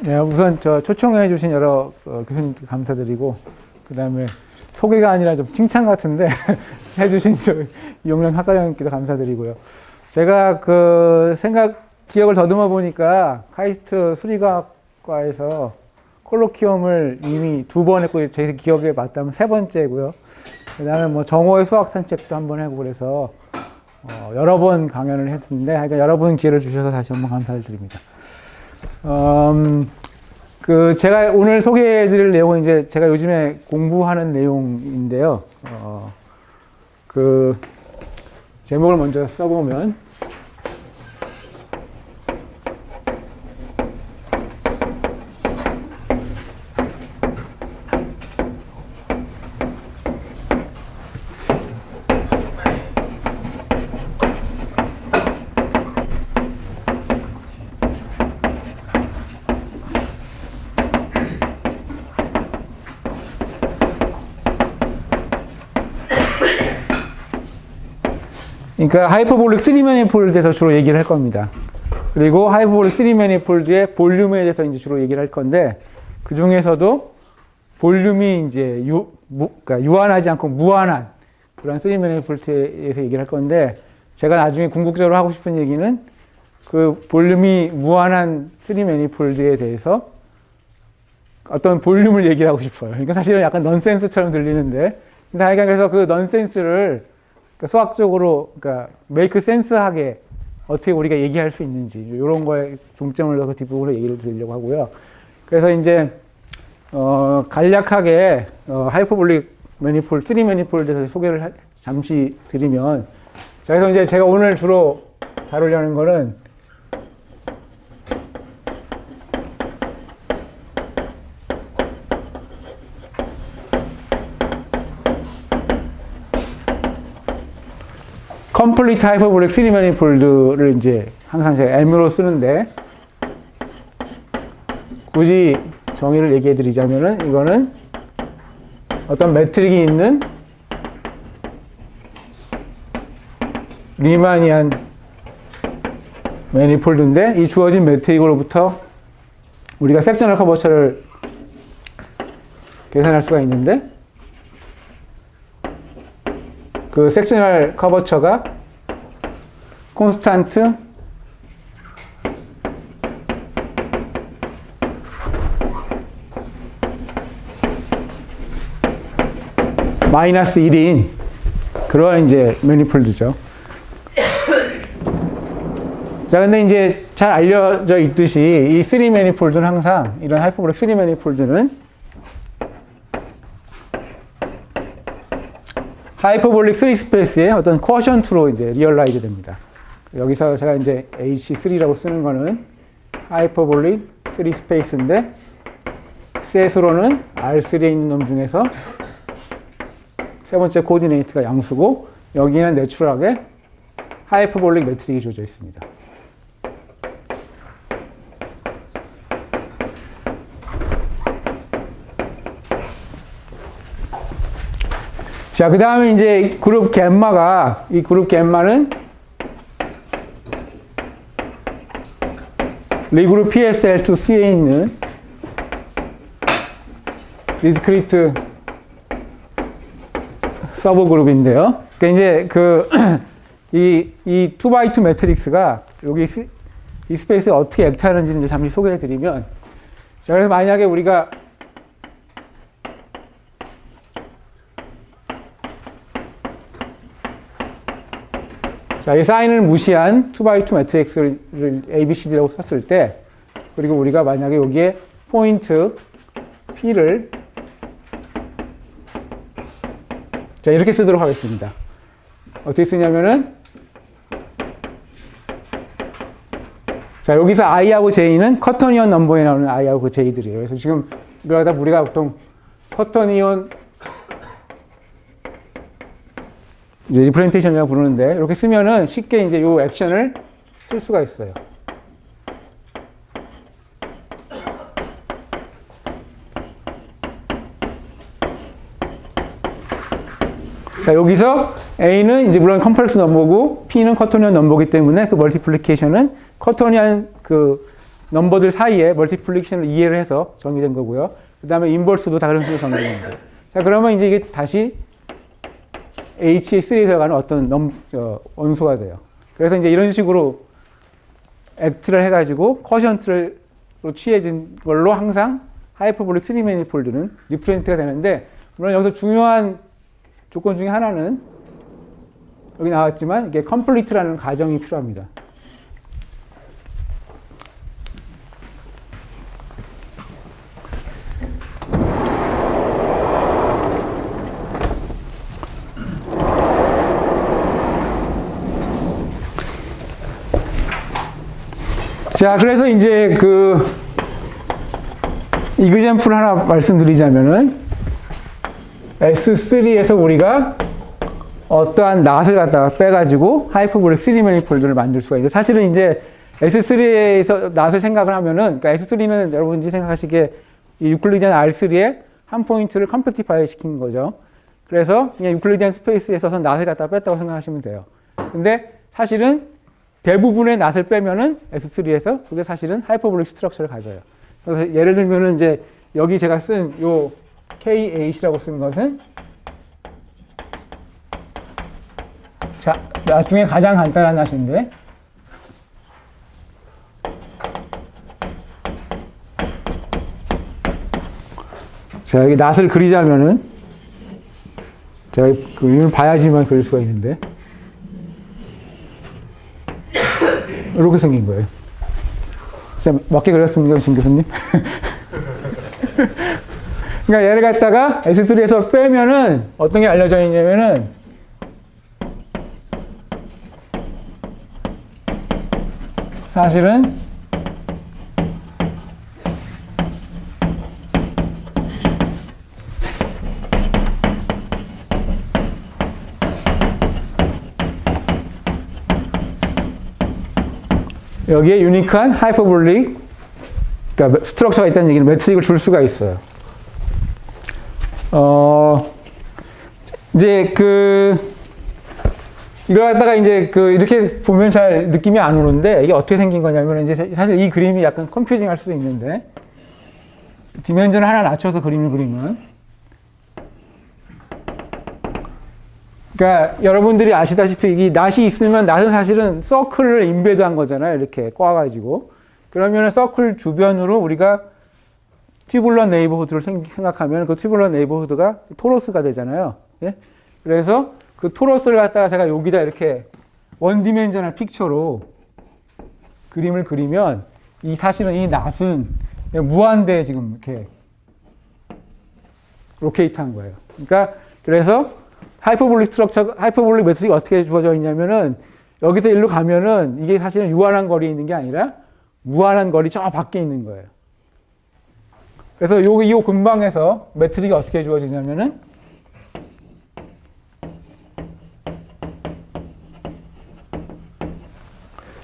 네, 우선 초청해 주신 여러 교수님께 감사드리고, 그 다음에 소개가 아니라 좀 칭찬 같은데 해주신 이용남 학과장님께도 감사드리고요. 제가 기억을 더듬어 보니까 카이스트 수리과학과에서 콜로키움을 이미 2번 했고, 제 기억에 맞다면 3번째고요. 그 다음에 뭐 정오의 수학 산책도 한번 하고 그래서 여러 번 강연을 했는데, 하여간 여러 번 기회를 주셔서 다시 한번 감사를 드립니다. 제가 오늘 소개해 드릴 내용은 이제 제가 요즘에 공부하는 내용인데요. 제목을 먼저 써보면, 그러니까 하이퍼볼릭 3매니폴드에서 주로 얘기를 할 겁니다. 그리고 하이퍼볼릭 3매니폴드의 볼륨에 대해서 이제 주로 얘기를 할 건데, 그 중에서도 볼륨이 이제 그러니까 유한하지 않고 무한한 그런 3매니폴드에 대해서 얘기를 할 건데, 제가 나중에 궁극적으로 하고 싶은 얘기는 그 볼륨이 무한한 3매니폴드에 대해서 어떤 볼륨을 얘기를 하고 싶어요. 그러니까 사실은 약간 넌센스처럼 들리는데, 근데 하여간 그래서 그 넌센스를 수학적으로, 그러니까 메이크 센스하게 어떻게 우리가 얘기할 수 있는지, 이런 거에 중점을 넣어서 뒷부분으로 얘기를 드리려고 하고요. 그래서 이제 간략하게 하이퍼볼릭 매니폴드, 3매니폴드에서 소개를 잠시 드리면, 자, 그래서 이제 제가 오늘 주로 다루려는 거는 컴플리트 하이퍼볼릭 3매니폴드를 이제 항상 제가 M으로 쓰는데, 굳이 정의를 얘기해 드리자면은 이거는 어떤 매트릭이 있는 리마니안 매니폴드인데, 이 주어진 매트릭으로부터 우리가 섹셔널 커버처를 계산할 수가 있는데, 그 섹셔널 커버처가 콘스탄트 마이너스 1인 그런 이제 매니폴드죠. 자, 근데 이제 잘 알려져 있듯이 이 3매니폴드는 항상, 이런 하이퍼볼릭 3매니폴드는 하이퍼볼릭 3스페이스의 어떤 쿼션트로 이제 리얼라이즈 됩니다. 여기서 제가 이제 H3라고 쓰는 거는 하이퍼볼릭 3스페이스인데, 셋으로는 R3에 있는 놈 중에서 세 번째 코디네이트가 양수고, 여기는 내추럴하게 하이퍼볼릭 매트릭이 주어져 있습니다. 자, 그 다음에 이제 그룹 갬마가, 이 그룹 갬마는 리그룹 PSL2C에 있는 디스크리트 서브 그룹인데요. 그러니까 이제 이 2x2 매트릭스가 여기 이 스페이스에 어떻게 액트하는지를 이제 잠시 소개해 드리면, 자, 그래서 만약에 우리가 자, 이 사인을 무시한 2x2 매트릭스를 ABCD라고 썼을 때, 그리고 우리가 만약에 여기에 포인트 P를 자, 이렇게 쓰도록 하겠습니다. 어떻게 쓰냐면은, 자, 여기서 I하고 J는 커터니언 넘버에 나오는 I하고 그 J들이에요. 그래서 지금 이러다 우리가 보통 커터니언 이제 리프레젠테이션이라고 부르는데, 이렇게 쓰면은 쉽게 이제 이 액션을 쓸 수가 있어요. 자, 여기서 A는 이제 물론 컴플렉스 넘버고 P는 커터니언 넘버이기 때문에 그 멀티플리케이션은 커터니언 그 넘버들 사이에 멀티플리케이션을 이해를 해서 정의된 거고요. 그 다음에 인버스도 다 그런 식으로 정의된 거예요. 자, 그러면 이제 이게 다시 H3에 들어가는 어떤 원소가 돼요. 그래서 이제 이런 식으로 액트를 해가지고 커션트로 취해진 걸로 항상 하이퍼볼릭 3 매니폴드는 리프레젠트가 되는데, 물론 여기서 중요한 조건 중에 하나는 여기 나왔지만 이게 컴플리트라는 가정이 필요합니다. 자, 그래서 이제 이그젬플 하나 말씀드리자면은 S3에서 우리가 어떠한 낫을 갖다가 빼가지고 하이퍼볼릭 3 매니폴드를 만들 수가 있는데, 사실은 이제 S3에서 낫을 생각을 하면은, 그러니까 S3는 여러분들이 생각하시기에 이 유클리디안 R3에 한 포인트를 컴팩티파이 시킨 거죠. 그래서 그냥 유클리디안 스페이스에 있어서 낫을 갖다가 뺐다고 생각하시면 돼요. 근데 사실은 대부분의 낫을 빼면은 S3에서 그게 사실은 하이퍼볼릭 스트럭처를 가져요. 그래서 예를 들면은 이제 여기 제가 쓴 요 K8이라고 쓴 것은, 자, 나중에 가장 간단한 낫인데, 자, 여기 낫을 그리자면은, 제가 그림을 봐야지만 그릴 수가 있는데, 이렇게 생긴 거예요. 쌤, 맞게 그렸습니까, 신 교수님? 그러니까 얘를 갖다가 S3에서 빼면은 어떤 게 알려져 있냐면은, 사실은 여기에 유니크한 하이퍼볼릭, 그러니까 스트럭처가 있다는 얘기는 매트릭을 줄 수가 있어요. 이제 이걸 갖다가 이제 이렇게 보면 잘 느낌이 안 오는데, 이게 어떻게 생긴 거냐면, 이제 사실 이 그림이 약간 컨퓨징 할 수도 있는데, 디멘전을 하나 낮춰서 그림을 그리면, 그러니까 여러분들이 아시다시피 이 낫이 있으면 낫은 사실은 서클을 인베드한 거잖아요. 이렇게 꽈가지고. 그러면 서클 주변으로 우리가 튜블러 네이버후드를 생각하면 그 튜블러 네이버후드가 토로스가 되잖아요. 예? 그래서 그 토로스를 갖다가 제가 여기다 이렇게 원디멘전al 픽처로 그림을 그리면, 이 사실은 이 낫은 무한대에 지금 이렇게 로케이트 한 거예요. 그러니까 그래서 하이퍼볼릭 스트럭처, 하이퍼볼릭 매트릭이 어떻게 주어져 있냐면은, 여기서 일로 가면은 이게 사실은 유한한 거리에 있는 게 아니라 무한한 거리 저 밖에 있는 거예요. 그래서 이 근방에서 매트릭이 어떻게 주어지냐면은,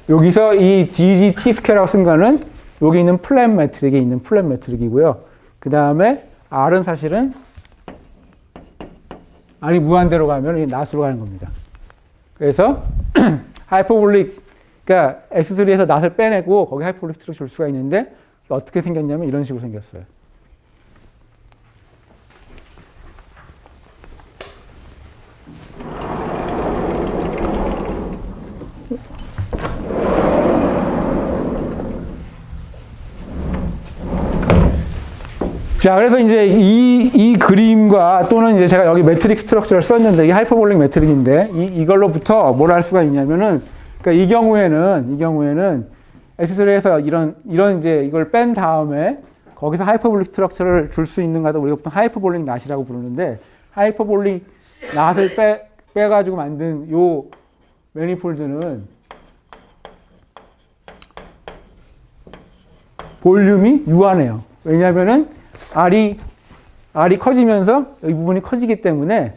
여기서 이 DGT 스퀘어라고 쓴 거는 여기 있는 플랫 매트릭에 있는 플랫 매트릭이고요. 그 다음에 R은 사실은 R이 무한대로 가면 이 낫으로 가는 겁니다. 그래서 하이퍼볼릭, 그러니까 S3에서 낫을 빼내고 거기 하이퍼볼릭 스트럭처를 줄 수가 있는데, 어떻게 생겼냐면 이런 식으로 생겼어요. 자, 그래서 이제 이 그림과, 또는 이제 제가 여기 매트릭 스트럭처를 썼는데, 이게 하이퍼볼릭 매트릭인데, 이걸로부터 뭘 알 수가 있냐면은, 그러니까 이 경우에는 S3에서 이런 이제 이걸 뺀 다음에 거기서 하이퍼볼릭 스트럭처를 줄 수 있는 것도 우리가 보통 하이퍼볼릭 낫이라고 부르는데, 하이퍼볼릭 낫을 빼가지고 만든 요 매니폴드는 볼륨이 유한해요. 왜냐면은 R이 커지면서 이 부분이 커지기 때문에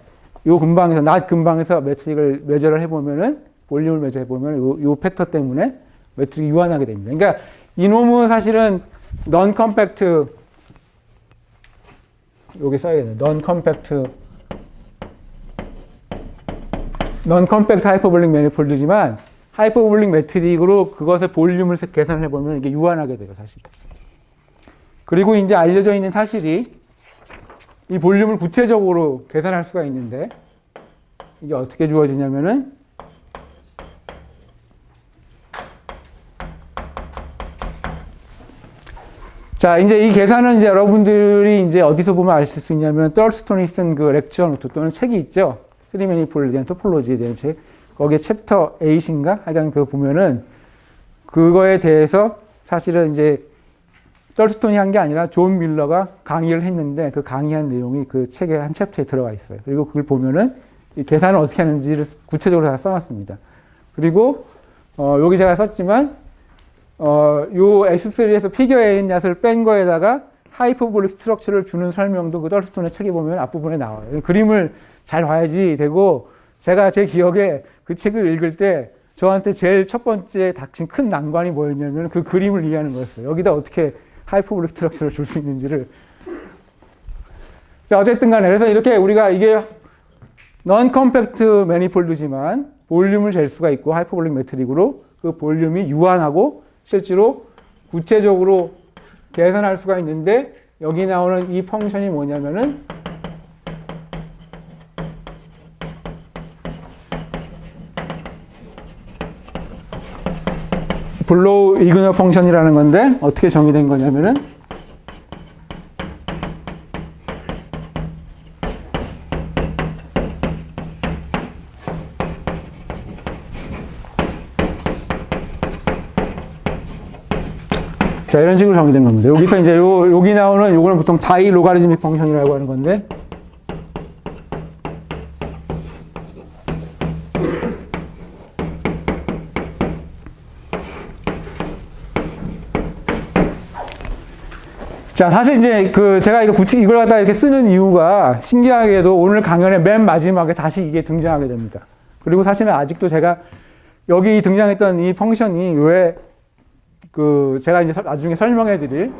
요 근방에서, 낫 근방에서 매트릭을 매저를 해보면은, 볼륨을 매저해보면 요 팩터 때문에 매트릭이 유한하게 됩니다. 그러니까 이놈은 사실은 non-compact, 여기 써야겠네. non-compact 하이퍼볼릭 매니폴드지만 하이퍼볼릭 매트릭으로 그것의 볼륨을 계산해 보면 이게 유한하게 돼요, 사실. 그리고 이제 알려져 있는 사실이 이 볼륨을 구체적으로 계산할 수가 있는데 이게 어떻게 주어지냐면은 자, 이제 이 계산은 이제 여러분들이 이제 어디서 보면 아실 수 있냐면 떨스톤이 쓴 그 렉처 노트 또는 책이 있죠. 3매니폴드에 대한 토폴로지에 대한 책. 거기에 챕터 8인가? 하여간 그거 보면은 그거에 대해서 사실은 이제 떨스톤이 한 게 아니라 존 밀러가 강의를 했는데 그 강의한 내용이 그 책의 한 챕터에 들어가 있어요. 그리고 그걸 보면은 이 계산을 어떻게 하는지를 구체적으로 다 써놨습니다. 그리고 여기 제가 썼지만 요 S3에서 피겨 A 낫을 뺀 거에다가 하이퍼볼릭 스트럭처를 주는 설명도 그 떨스톤의 책에 보면 앞부분에 나와요. 그림을 잘 봐야지 되고 제가 제 기억에 그 책을 읽을 때 저한테 제일 첫 번째 닥친 큰 난관이 뭐였냐면 그 그림을 이해하는 거였어요. 여기다 어떻게 하이퍼볼릭 스트럭처를 줄 수 있는지를. 자, 어쨌든 간에 그래서 이렇게 우리가 이게 non 컴팩트 매니폴드지만 볼륨을 잴 수가 있고 하이퍼볼릭 매트릭으로 그 볼륨이 유한하고 실제로 구체적으로 계산할 수가 있는데 여기 나오는 이 펑션이 뭐냐면은 블로우 이그너 펑션이라는 건데 어떻게 정의된 거냐면은 자, 이런 식으로 정의된 겁니다. 여기서 이제 여기 나오는 요거는 보통 다이 로가리즘믹 펑션이라고 하는 건데 자, 사실 이제 제가 이걸 갖다 이렇게 쓰는 이유가 신기하게도 오늘 강연의 맨 마지막에 다시 이게 등장하게 됩니다. 그리고 사실은 아직도 제가 여기 등장했던 이 펑션이 왜 제가 이제 나중에 설명해 드릴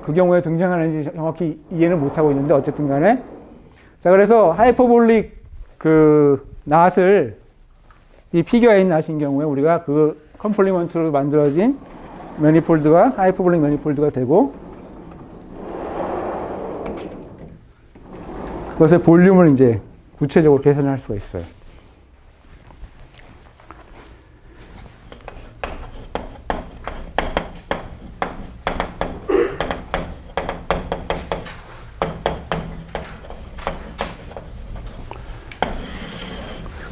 그 경우에 등장하는지 정확히 이해는 못하고 있는데 어쨌든 간에 자, 그래서 하이퍼볼릭 낫을 이 피겨 A 낫인 경우에 우리가 그 컴플리먼트로 만들어진 매니폴드가 하이퍼볼릭 매니폴드가 되고 그것의 볼륨을 이제 구체적으로 계산할 수가 있어요.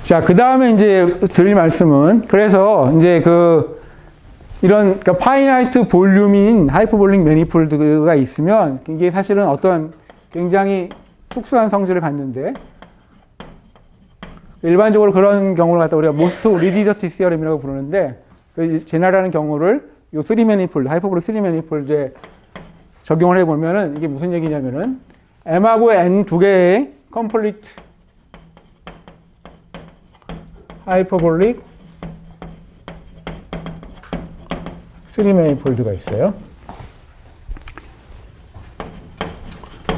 자, 그 다음에 이제 드릴 말씀은 그래서 이제 이런 그러니까 파이나이트 볼륨인 하이퍼볼릭 매니폴드가 있으면 이게 사실은 어떤 굉장히 특수한 성질을 갖는데 일반적으로 그런 경우를 갖다 우리가 모스트 리지더티 시어럼이라고 부르는데 그 제너럴한 경우를 요 3매니폴드 하이퍼볼릭 3매니폴드에 적용을 해보면은 이게 무슨 얘기냐면은 M하고 N 두 개의 컴플리트 하이퍼볼릭 3매니폴드가 있어요.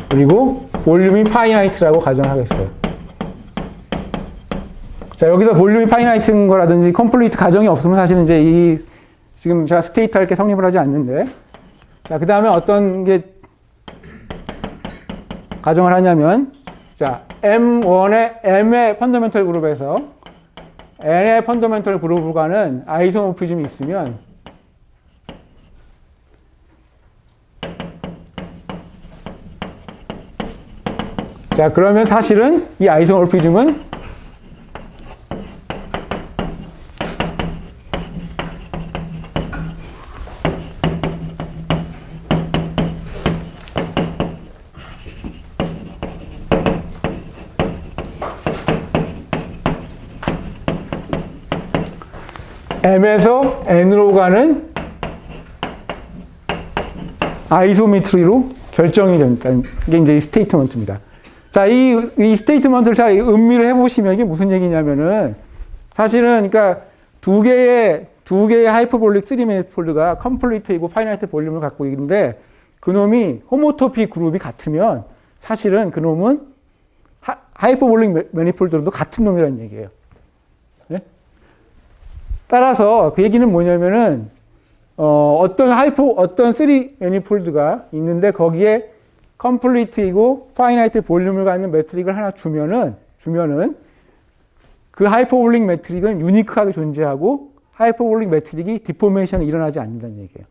그리고 볼륨이 파이나이트라고 가정하겠어요. 자, 여기서 볼륨이 파이나이트인 거라든지 컴플리트 가정이 없으면 사실은 이제 지금 제가 스테이트 할 게 성립을 하지 않는데 자, 그 다음에 어떤 게 가정을 하냐면 자, M1의 M의 펀더멘털 그룹에서 N의 펀더멘털 그룹과는 아이소모피즘이 있으면 자, 그러면 사실은 이 아이소모피즘은 M에서 N으로 가는 아이소메트리로 결정이 됩니다. 이게 이제 이 스테이트먼트입니다. 자, 이 스테이트먼트를 잘 음미를 해보시면 이게 무슨 얘기냐면은 사실은 그러니까 두 개의 하이퍼볼릭 3매니폴드가 컴플리트이고 파이나이트 볼륨을 갖고 있는데 그놈이 호모토피 그룹이 같으면 사실은 그놈은 하이퍼볼릭 매니폴드로도 같은 놈이라는 얘기예요. 네? 따라서 그 얘기는 뭐냐면은 어떤 3 매니폴드가 있는데 거기에 컴플리트이고 파이나이트 볼륨을 갖는 매트릭을 하나 주면은 그 하이퍼볼릭 매트릭은 유니크하게 존재하고 하이퍼볼릭 매트릭이 디포메이션이 일어나지 않는다는 얘기예요.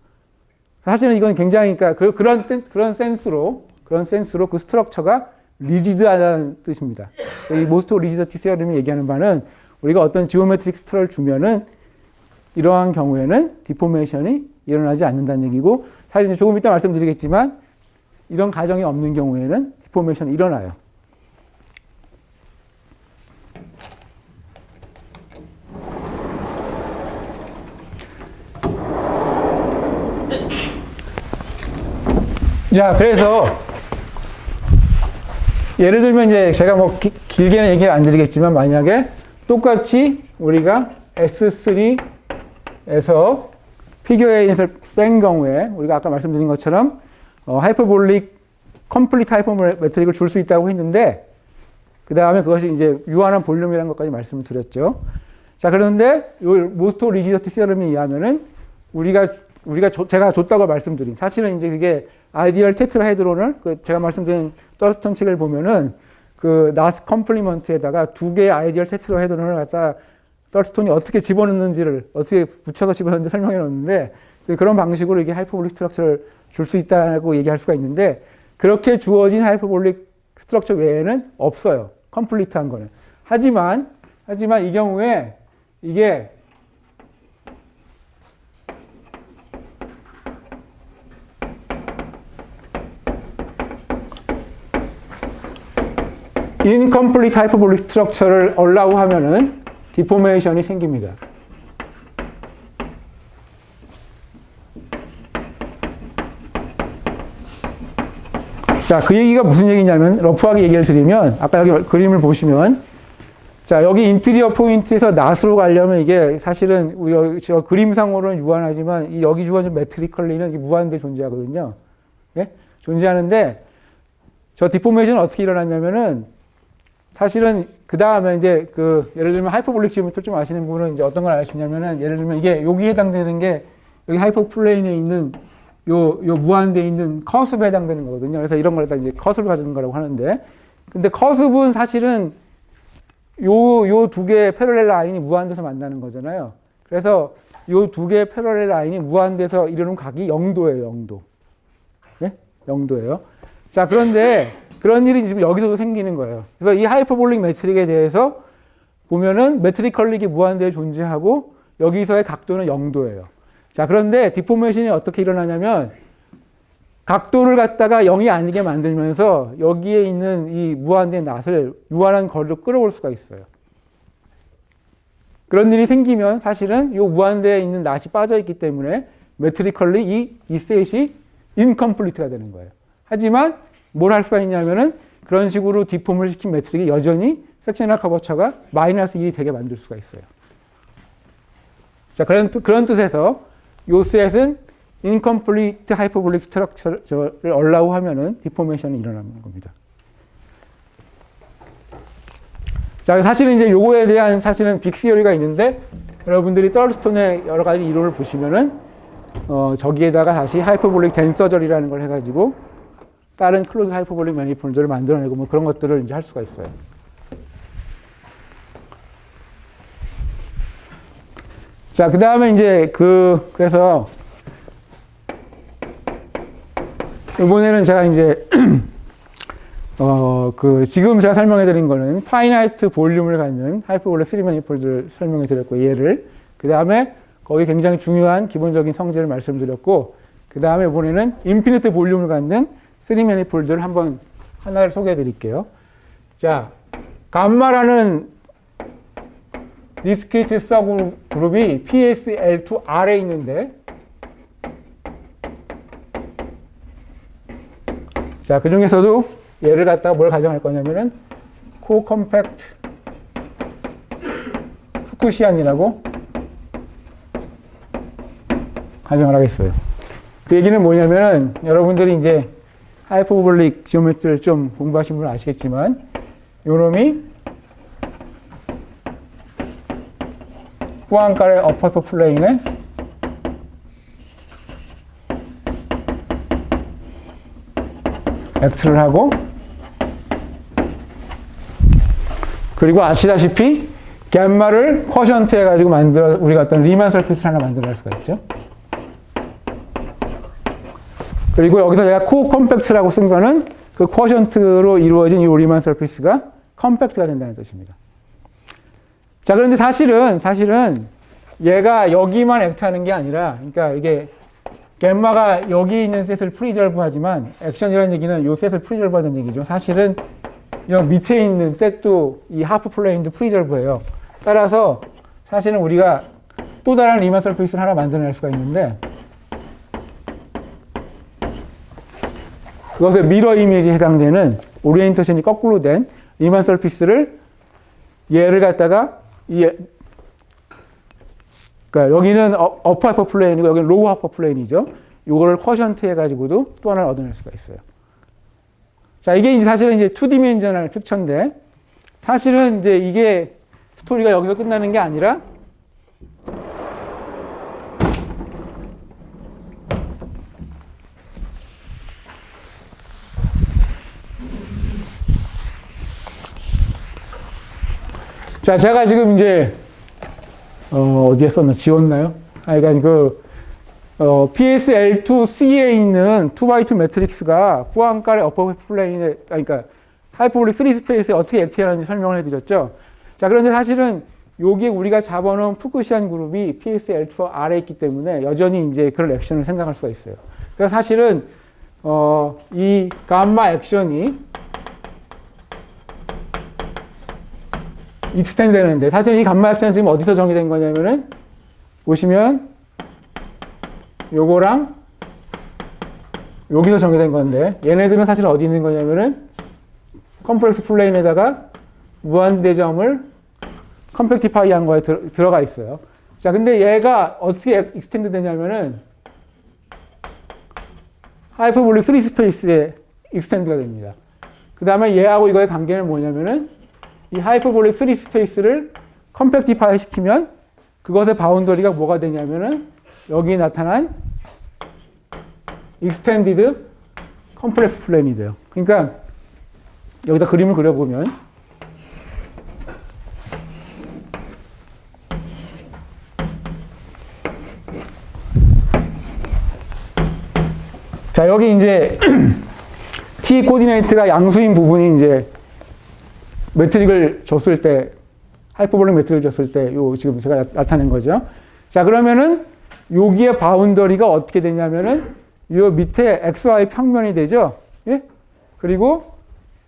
사실은 이건 굉장히 그러니까 그런 센스로 그 스트럭처가 리지드하다는 뜻입니다. 이 모스트 리지드티 세어름이 얘기하는 바는 우리가 어떤 지오메트릭 스트럭을 주면은 이러한 경우에는 디포메이션이 일어나지 않는다는 얘기고, 사실 조금 이따 말씀드리겠지만 이런 가정이 없는 경우에는 디포메이션이 일어나요. 자, 그래서 예를 들면 이제 제가 뭐 길게는 얘기를 안 드리겠지만 만약에 똑같이 우리가 S3에서 피겨 A인을 뺀 경우에 우리가 아까 말씀드린 것처럼 하이퍼볼릭 컴플리트 하이퍼매트릭을 줄 수 있다고 했는데, 그 다음에 그것이 이제 유한한 볼륨이라는 것까지 말씀을 드렸죠. 자, 그런데 이 모스트 리지더티 시어럼에 의하면은 제가 줬다고 말씀드린, 사실은 이제 그게 아이디얼 테트라헤드론을 제가 말씀드린 떨스턴 책을 보면은 그 나스 컴플리먼트에다가 두 개의 아이디얼 테트라헤드론을 갖다 떨스턴이 어떻게 집어넣는지를 어떻게 붙여서 집어넣는지 설명해 놓는데, 그런 방식으로 이게 하이퍼볼릭 스트럭처를 줄 수 있다고 얘기할 수가 있는데, 그렇게 주어진 하이퍼볼릭 스트럭처 외에는 없어요. 컴플리트한 거는. 하지만 이 경우에 이게 incomplete hyperbolic structure를 allow 하면은 디포메이션이 생깁니다. 자, 그 얘기가 무슨 얘기냐면, 러프하게 얘기를 드리면, 아까 여기 그림을 보시면, 자, 여기 인테리어 포인트에서 낫으로 가려면 이게 사실은 저 그림상으로는 유한하지만 여기 주어진 매트리컬리는 이게 무한대 존재하거든요. 예? 존재하는데, 저 디포메이션은 어떻게 일어났냐면은, 사실은 그 다음에 이제 예를 들면 하이퍼볼릭 지오메트리 좀 아시는 분은 이제 어떤 걸 아시냐면은, 예를 들면 이게 여기 해당되는 게 여기 하이퍼플레인에 있는 요 무한대에 있는 커습에 해당되는 거거든요. 그래서 이런 걸 다 이제 커습을 가지는 거라고 하는데, 근데 커습은 사실은 요 두 개의 패러렐 라인이 무한대에서 만나는 거잖아요. 그래서 요 두 개의 패러렐 라인이 무한대에서 이루는 각이 0도예요, 0도. 네? 0도예요. 자, 그런데 그런 일이 지금 여기서도 생기는 거예요. 그래서 이 하이퍼볼릭 매트릭에 대해서 보면은 매트릭 컬릭이 무한대에 존재하고 여기서의 각도는 0도예요. 자, 그런데 디포메이션이 어떻게 일어나냐면 각도를 갖다가 0이 아니게 만들면서 여기에 있는 이 무한대 낫을 유한한 거리로 끌어올 수가 있어요. 그런 일이 생기면 사실은 이 무한대에 있는 낫이 빠져있기 때문에 매트리컬리 이 셋이 인컴플리트가 되는 거예요. 하지만 뭘 할 수가 있냐면은 그런 식으로 디폼을 시킨 매트릭이 여전히 섹셔널 커버처가 마이너스 1이 되게 만들 수가 있어요. 자, 그런 뜻에서 요 셋은 incomplete hyperbolic structure를 allow 하면은 디포메이션이 일어나는 겁니다. 자, 사실은 이제 요거에 대한 사실은 빅시어리가 있는데, 여러분들이 떨스톤의 여러 가지 이론을 보시면은 저기에다가 다시 하이퍼볼릭 덴서절이라는 걸 해가지고 다른 클로즈 하이퍼볼릭 매니폴드를 만들어내고 뭐 그런 것들을 이제 할 수가 있어요. 자, 그 다음에 이제 그래서 이번에는 제가 이제 지금 제가 설명해 드린 거는 파이나이트 볼륨을 갖는 하이퍼볼릭 3 매니폴드를 설명해 드렸고, 얘를 그 다음에 거기 굉장히 중요한 기본적인 성질을 말씀드렸고, 그 다음에 이번에는 인피니트 볼륨을 갖는 3 매니폴드를 하나를 소개해 드릴게요. 자, 감마라는 디스크리트 서그룹이 PSL2R에 있는데, 자, 그 중에서도 얘를 갖다가 뭘 가정할 거냐면은 코컴팩트 후쿠시안이라고 가정을 하겠어요. 그 얘기는 뭐냐면은 여러분들이 이제 하이퍼볼릭 지오메트리를 좀 공부하신 분은 아시겠지만, 요놈이 후안가의 어퍼 플레인에 액트를 하고, 그리고 아시다시피 갬마를 쿼션트 해가지고 우리가 어떤 리만 서피스를 하나 만들어낼 수가 있죠. 그리고 여기서 제가 코 컴팩트라고 쓴 거는 그 쿼션트로 이루어진 이 리만 서피스가 컴팩트가 된다는 뜻입니다. 자, 그런데 사실은 얘가 여기만 액트하는 게 아니라, 그러니까 이게 갬마가 여기 있는 셋을 프리저브 하지만 액션이라는 얘기는 이 셋을 프리저브 하는 얘기죠. 사실은 여기 밑에 있는 셋도 이 하프 플레인도 프리저브예요. 따라서 사실은 우리가 또 다른 리만 서피스를 하나 만들어낼 수가 있는데, 그것의 미러 이미지에 해당되는 오리엔테이션이 거꾸로 된 리만 서피스를 얘를 갖다가 그러니까 여기는 어퍼 하퍼 플레인이고 여기는 로우 하퍼 플레인이죠. 이거를 쿼션트 해가지고도 또 하나를 얻어낼 수가 있어요. 자, 이게 이제 사실은 이제 2디멘셔널 픽처인데, 사실은 이제 이게 스토리가 여기서 끝나는 게 아니라 자, 제가 지금 이제 어디에 썼나? 지웠나요? 그러니까 PSL2C에 있는 2x2 매트릭스가 후안가의 어퍼 플레인에, 그러니까 하이퍼볼릭 3 스페이스에 어떻게 액트하는지 설명을 해드렸죠. 자, 그런데 사실은 여기에 우리가 잡아놓은 푸쿠시안 그룹이 PSL2 아래에 있기 때문에 여전히 이제 그런 액션을 생각할 수가 있어요. 그래서 사실은 이 감마 액션이 익스텐드 되는데, 사실 이 감마 액션은 지금 어디서 정의된 거냐면은, 보시면 요거랑 여기서 정의된 건데, 얘네들은 사실 어디 있는 거냐면은 컴플렉스 플레인에다가 무한대점을 컴팩티파이 한 거에 들어가 있어요. 자, 근데 얘가 어떻게 익스텐드 되냐면은 하이퍼볼릭 3 스페이스에 익스텐드가 됩니다. 그 다음에 얘하고 이거의 관계는 뭐냐면은 이 하이퍼볼릭 3 스페이스를 컴팩티파이 시키면 그것의 바운더리가 뭐가 되냐면은 여기 나타난 익스텐디드 컴플렉스 플레인이 돼요. 그러니까 여기다 그림을 그려보면, 자, 여기 이제 t 코디네이트가 양수인 부분이 이제 매트릭을 줬을 때, 하이퍼볼릭 매트릭을 줬을 때 요 지금 제가 나타낸 거죠. 자, 그러면은 여기에 바운더리가 어떻게 되냐면은 요 밑에 XY 평면이 되죠. 예? 그리고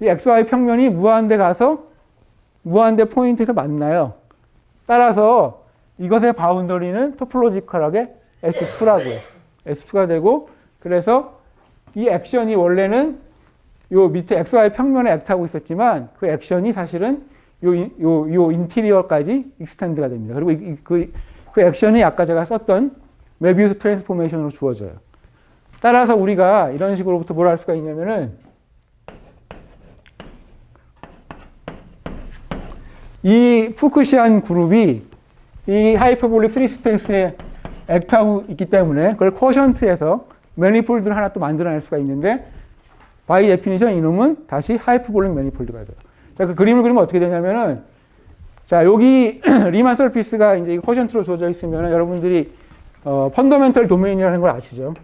이 XY 평면이 무한대 가서 무한대 포인트에서 만나요. 따라서 이것의 바운더리는 토폴로지컬하게 S2라고요. S2가 되고, 그래서 이 액션이 원래는 요 밑에 XY 평면에 액트하고 있었지만 그 액션이 사실은 요 인티리어까지 익스텐드가 됩니다. 그리고 그 액션이 아까 제가 썼던 메비우스 트랜스포메이션으로 주어져요. 따라서 우리가 이런 식으로부터 뭘 할 수가 있냐면은 이 푸쿠시안 그룹이 이 하이퍼볼릭 3 스페이스에 액트하고 있기 때문에 그걸 쿼션트해서 매니폴드를 하나 또 만들어낼 수가 있는데, 바이 데피니션 이놈은 다시 하이퍼볼릭 매니폴드가 돼요. 자, 그 그림을 그리면 어떻게 되냐면은, 자, 여기 리만 서피스가 이제 쿼션트로 주어져 있으면 여러분들이 펀더멘털 도메인이라는 걸 아시죠?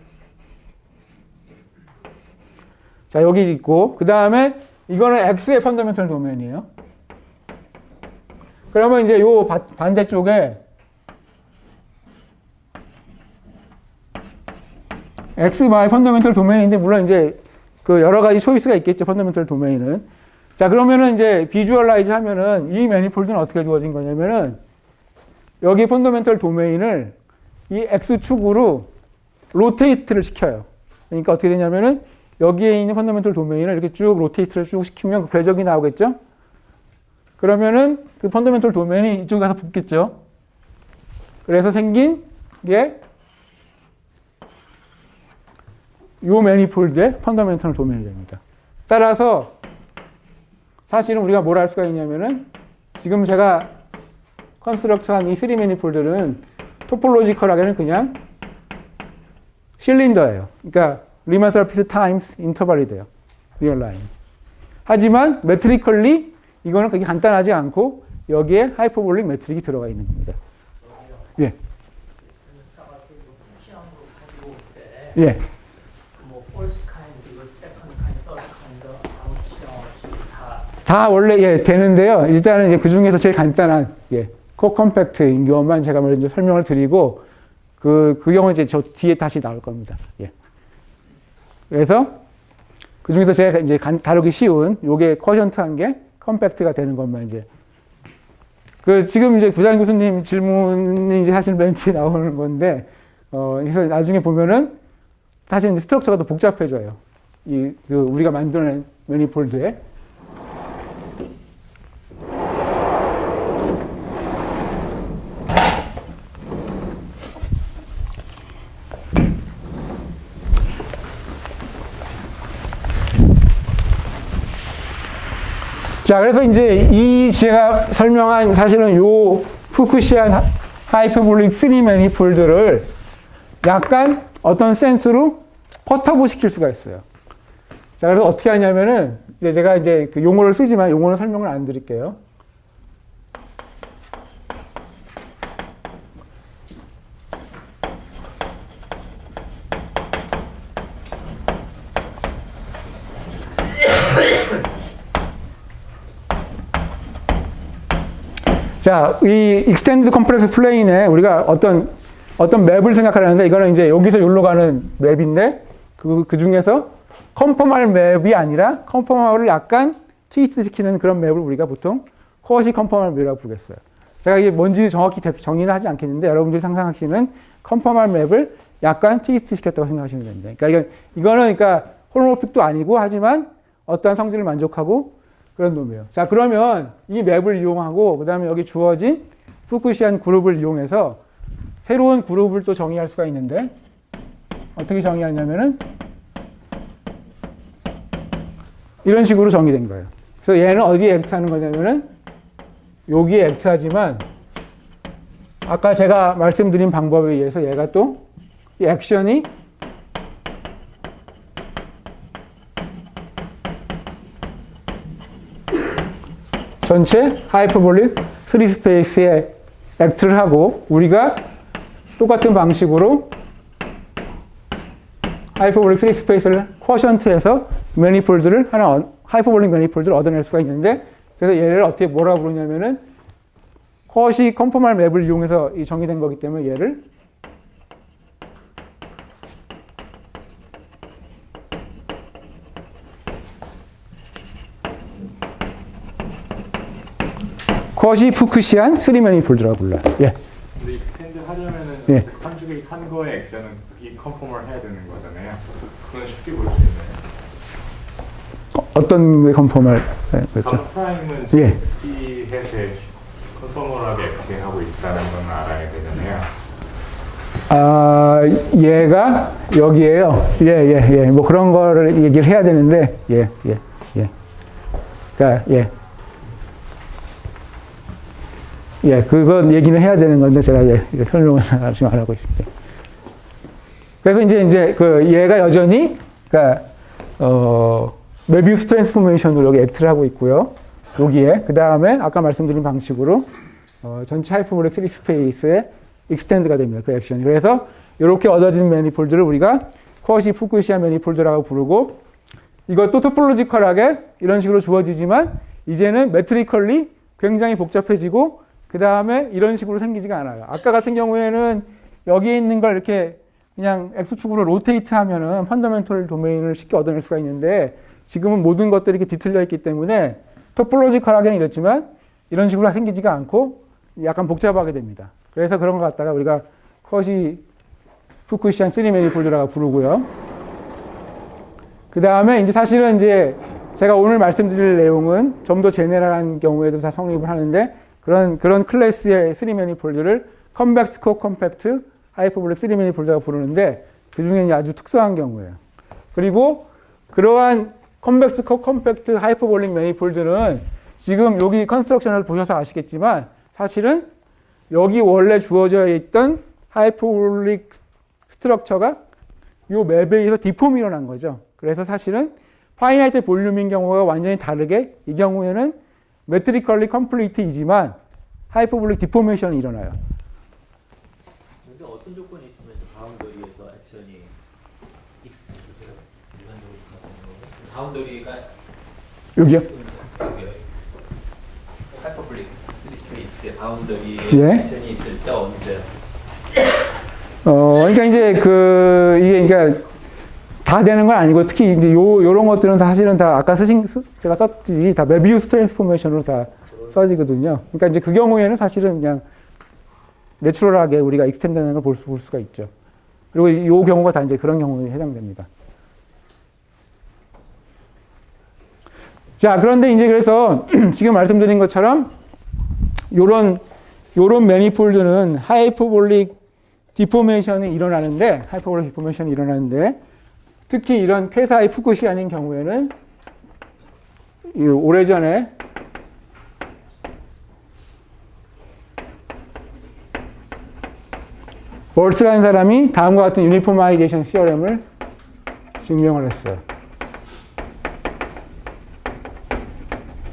자, 여기 있고, 그 다음에 이거는 X의 펀더멘털 도메인이에요. 그러면 이제 요 반대쪽에 X의 펀더멘털 도메인인데, 물론 이제 그 여러 가지 초이스가 있겠죠, 펀더멘털 도메인은. 자, 그러면은 이제 비주얼라이즈 하면은 이 매니폴드는 어떻게 주어진 거냐면은 여기 펀더멘털 도메인을 이 X축으로 로테이트를 시켜요. 그러니까 어떻게 되냐면은 여기에 있는 펀더멘털 도메인을 이렇게 쭉 로테이트를 쭉 시키면 그 궤적이 나오겠죠? 그러면은 그 펀더멘털 도메인이 이쪽에 가서 붙겠죠? 그래서 생긴 게 요 매니폴드의 펀더멘털 도메인이 됩니다. 따라서 사실은 우리가 뭘 할 수가 있냐면은 지금 제가 컨스트럭트한 이 3 매니폴드는 토폴로지컬하게는 그냥 실린더예요. 그러니까 리만 서피스 타임스 인터벌이 돼요. 리얼 라인. 하지만 메트리컬리 이거는 그렇게 간단하지 않고 여기에 하이퍼볼릭 매트릭이 들어가 있는 겁니다. 예. 예. 다 원래 예, 되는데요. 일단은 이제 그 중에서 제일 간단한 예, 코컴팩트인 것만 제가 먼저 설명을 드리고 그 경우 이제 저 뒤에 다시 나올 겁니다. 예. 그래서 그 중에서 제가 이제 다루기 쉬운 요게 쿼션트한 게 컴팩트가 되는 것만 이제 그 지금 이제 구장 교수님 질문이 이제 사실 맨 뒤에 나오는 건데 그래서 나중에 보면은 사실 이제 스트럭처가 더 복잡해져요. 그 우리가 만들어낸 매니폴드에. 자, 그래서 이제 이 제가 설명한 사실은 요 후쿠시안 하이퍼볼릭 3 매니폴드를 약간 어떤 센스로 퍼터브 시킬 수가 있어요. 자, 그래서 어떻게 하냐면은 이제 제가 이제 그 용어를 쓰지만 용어는 설명을 안 드릴게요. 자, 이 익스텐디드 컴플렉스 플레인에 우리가 어떤 맵을 생각하려는데 이거는 이제 여기서 여기로 가는 맵인데 그 중에서 컨포멀 맵이 아니라 컨포멀을 약간 트위스트 시키는 그런 맵을 우리가 보통 쿼시 컨포멀 맵이라고 부르겠어요. 제가 이게 뭔지 정확히 정의는 하지 않겠는데 여러분들이 상상하시는 컨포멀 맵을 약간 트위스트 시켰다고 생각하시면 됩니다. 그러니까 이거는 그러니까 홀로모픽도 아니고 하지만 어떠한 성질을 만족하고 그런 놈이에요. 자, 그러면 이 맵을 이용하고 그 다음에 여기 주어진 후쿠시안 그룹을 이용해서 새로운 그룹을 또 정의할 수가 있는데 어떻게 정의하냐면은 이런 식으로 정의된 거예요. 그래서 얘는 어디에 액트하는 거냐면은 여기에 액트하지만 아까 제가 말씀드린 방법에 의해서 얘가 또 이 액션이 전체 하이퍼볼릭 3스페이스에 액트를 하고 우리가 똑같은 방식으로 하이퍼볼릭 3스페이스를 쿼션트해서 매니폴드를 하나 하이퍼볼릭 매니폴드를 얻어낼 수가 있는데 그래서 얘를 어떻게 뭐라고 부르냐면은 쿼시 컨포멀 맵을 이용해서 이 정의된 거기 때문에 얘를 쿼시 푸쿠시안 3 매니폴드라고 불러요. 예. 근데 익스텐드 하려면은 예. 컨주게이트 한 거의 액션은 이 컨포멀 해야 되는 거잖아요. 그건 쉽게 볼 수 있나요? 어떤 게 컨포멀? 그렇죠. 프라임은 예. 이 햇에 컨포멀하게 액팅하고 있다는 건 알아야 되잖아요. 아, 얘가 여기에요. 예. 뭐 그런 거를 얘기를 해야 되는데, 예. 그러니까, 그건 얘기는 해야 되는 건데, 제가 설명을 지금 안 하고 있습니다. 그래서 이제 그 얘가 여전히, 그러니까, 메비우스 트랜스포메이션으로 여기 액트를 하고 있고요. 여기에. 그 다음에 아까 말씀드린 방식으로, 전체 하이퍼볼릭 3 스페이스에 익스텐드가 됩니다. 그 액션이. 그래서 이렇게 얻어진 매니폴드를 우리가 쿼시 푸쿠시안 매니폴드라고 부르고 이것도 토폴로지컬하게 이런 식으로 주어지지만 이제는 매트리컬리 굉장히 복잡해지고 그 다음에 이런 식으로 생기지가 않아요. 아까 같은 경우에는 여기에 있는 걸 이렇게 그냥 X축으로 로테이트 하면은 펀더멘털 도메인을 쉽게 얻어낼 수가 있는데 지금은 모든 것들이 이렇게 뒤틀려 있기 때문에 토폴로지컬하게는 이렇지만 이런 식으로 생기지가 않고 약간 복잡하게 됩니다. 그래서 그런 것 갖다가 우리가 쿼시 푸쿠시안 3 매니폴드라고 부르고요. 그 다음에 이제 사실은 이제 제가 오늘 말씀드릴 내용은 좀 더 제네럴한 경우에도 다 성립을 하는데 그런 클래스의 3 매니폴드를 컨벡스 코 컴팩트 하이퍼볼릭 3 매니폴드라고 부르는데 그 중에 이제 아주 특수한 경우예요. 그리고 그러한 컨벡스 코 컴팩트 하이퍼볼릭 매니폴드는 지금 여기 컨스트럭션을 보셔서 아시겠지만 사실은 여기 원래 주어져 있던 하이퍼볼릭 스트럭처가 요 맵에 의해서 디폼이 일어난 거죠. 그래서 사실은 파이나이트 볼륨인 경우가 완전히 다르게 이 경우에는 메트리컬리 컴플리트이지만 하이퍼볼릭 디포메이션이 일어나요. 근데 어떤 조건이 있으면 바운더리에서 액션이 익스텐드돼요? 일반적으로 같은 경우는 바운더리가 여기요? 하이퍼블릭 3 스페이스의 바운더리에 예. 액션이 있을 때 언제? 그러니까 이제 이게 그러니까 다 되는 건 아니고 특히 이제 요런 것들은 사실은 다 아까 제가 썼지 다 메비우스 트랜스포메이션으로 다 써지거든요. 그러니까 이제 그 경우에는 사실은 그냥 내추럴하게 우리가 익스텐드되는 걸 볼 수가 있죠. 그리고 이 경우가 다 이제 그런 경우에 해당됩니다. 자, 그런데 이제 그래서 지금 말씀드린 것처럼 요런 매니폴드는 하이퍼볼릭 디포메이션이 일어나는데 특히 이런 쾌사의 푸쿠시안인 경우에는 오래전에 월스라는 사람이 다음과 같은 유니포마이제이션 시어렘을 증명을 했어요.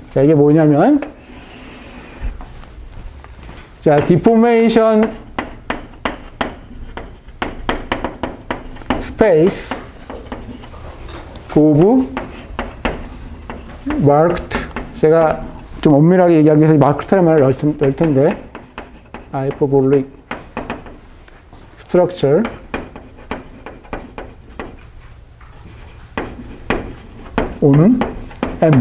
자, 이게 뭐냐면 자, 디포메이션 스페이스 오브 마크트, 제가 좀 엄밀하게 얘기하기 위해서 마크트라는 말을 넣을 텐데 하이퍼볼릭 스트럭처 오는 M.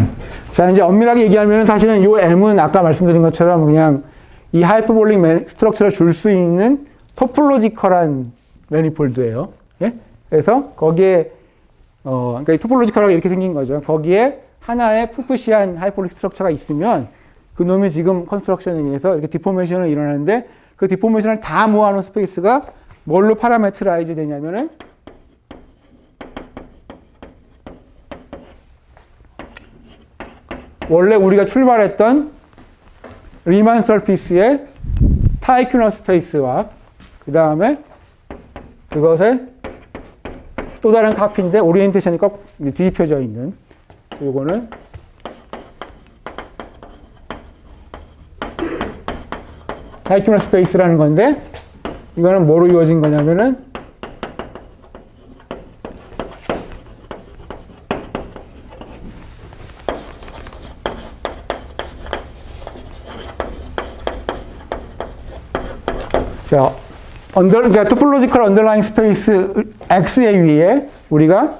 자, 이제 엄밀하게 얘기하면 사실은 이 M은 아까 말씀드린 것처럼 그냥 이 하이퍼볼릭 스트럭처를 줄 수 있는 토폴로지컬한 매니폴드예요. 예? 그래서 거기에 그러니까 이 토폴로지컬하게 이렇게 생긴 거죠. 거기에 하나의 푸쿠시안 하이퍼볼릭 스트럭처가 있으면 그 놈이 지금 컨스트럭션에 의해서 이렇게 디포메이션이 일어나는데 그 디포메이션을 다 모아놓은 스페이스가 뭘로 파라메트라이즈 되냐면은 원래 우리가 출발했던 리만 서피스의 타이큐너 스페이스와 그 다음에 그것의 또 다른 카피인데 오리엔테이션이 꼭 뒤집혀져 있는 요거는 타이큐너 스페이스라는 건데 이거는 뭐로 이루어진 거냐면은 자, 그러니까 토폴로지컬 언더라인 스페이스 X의 위에 우리가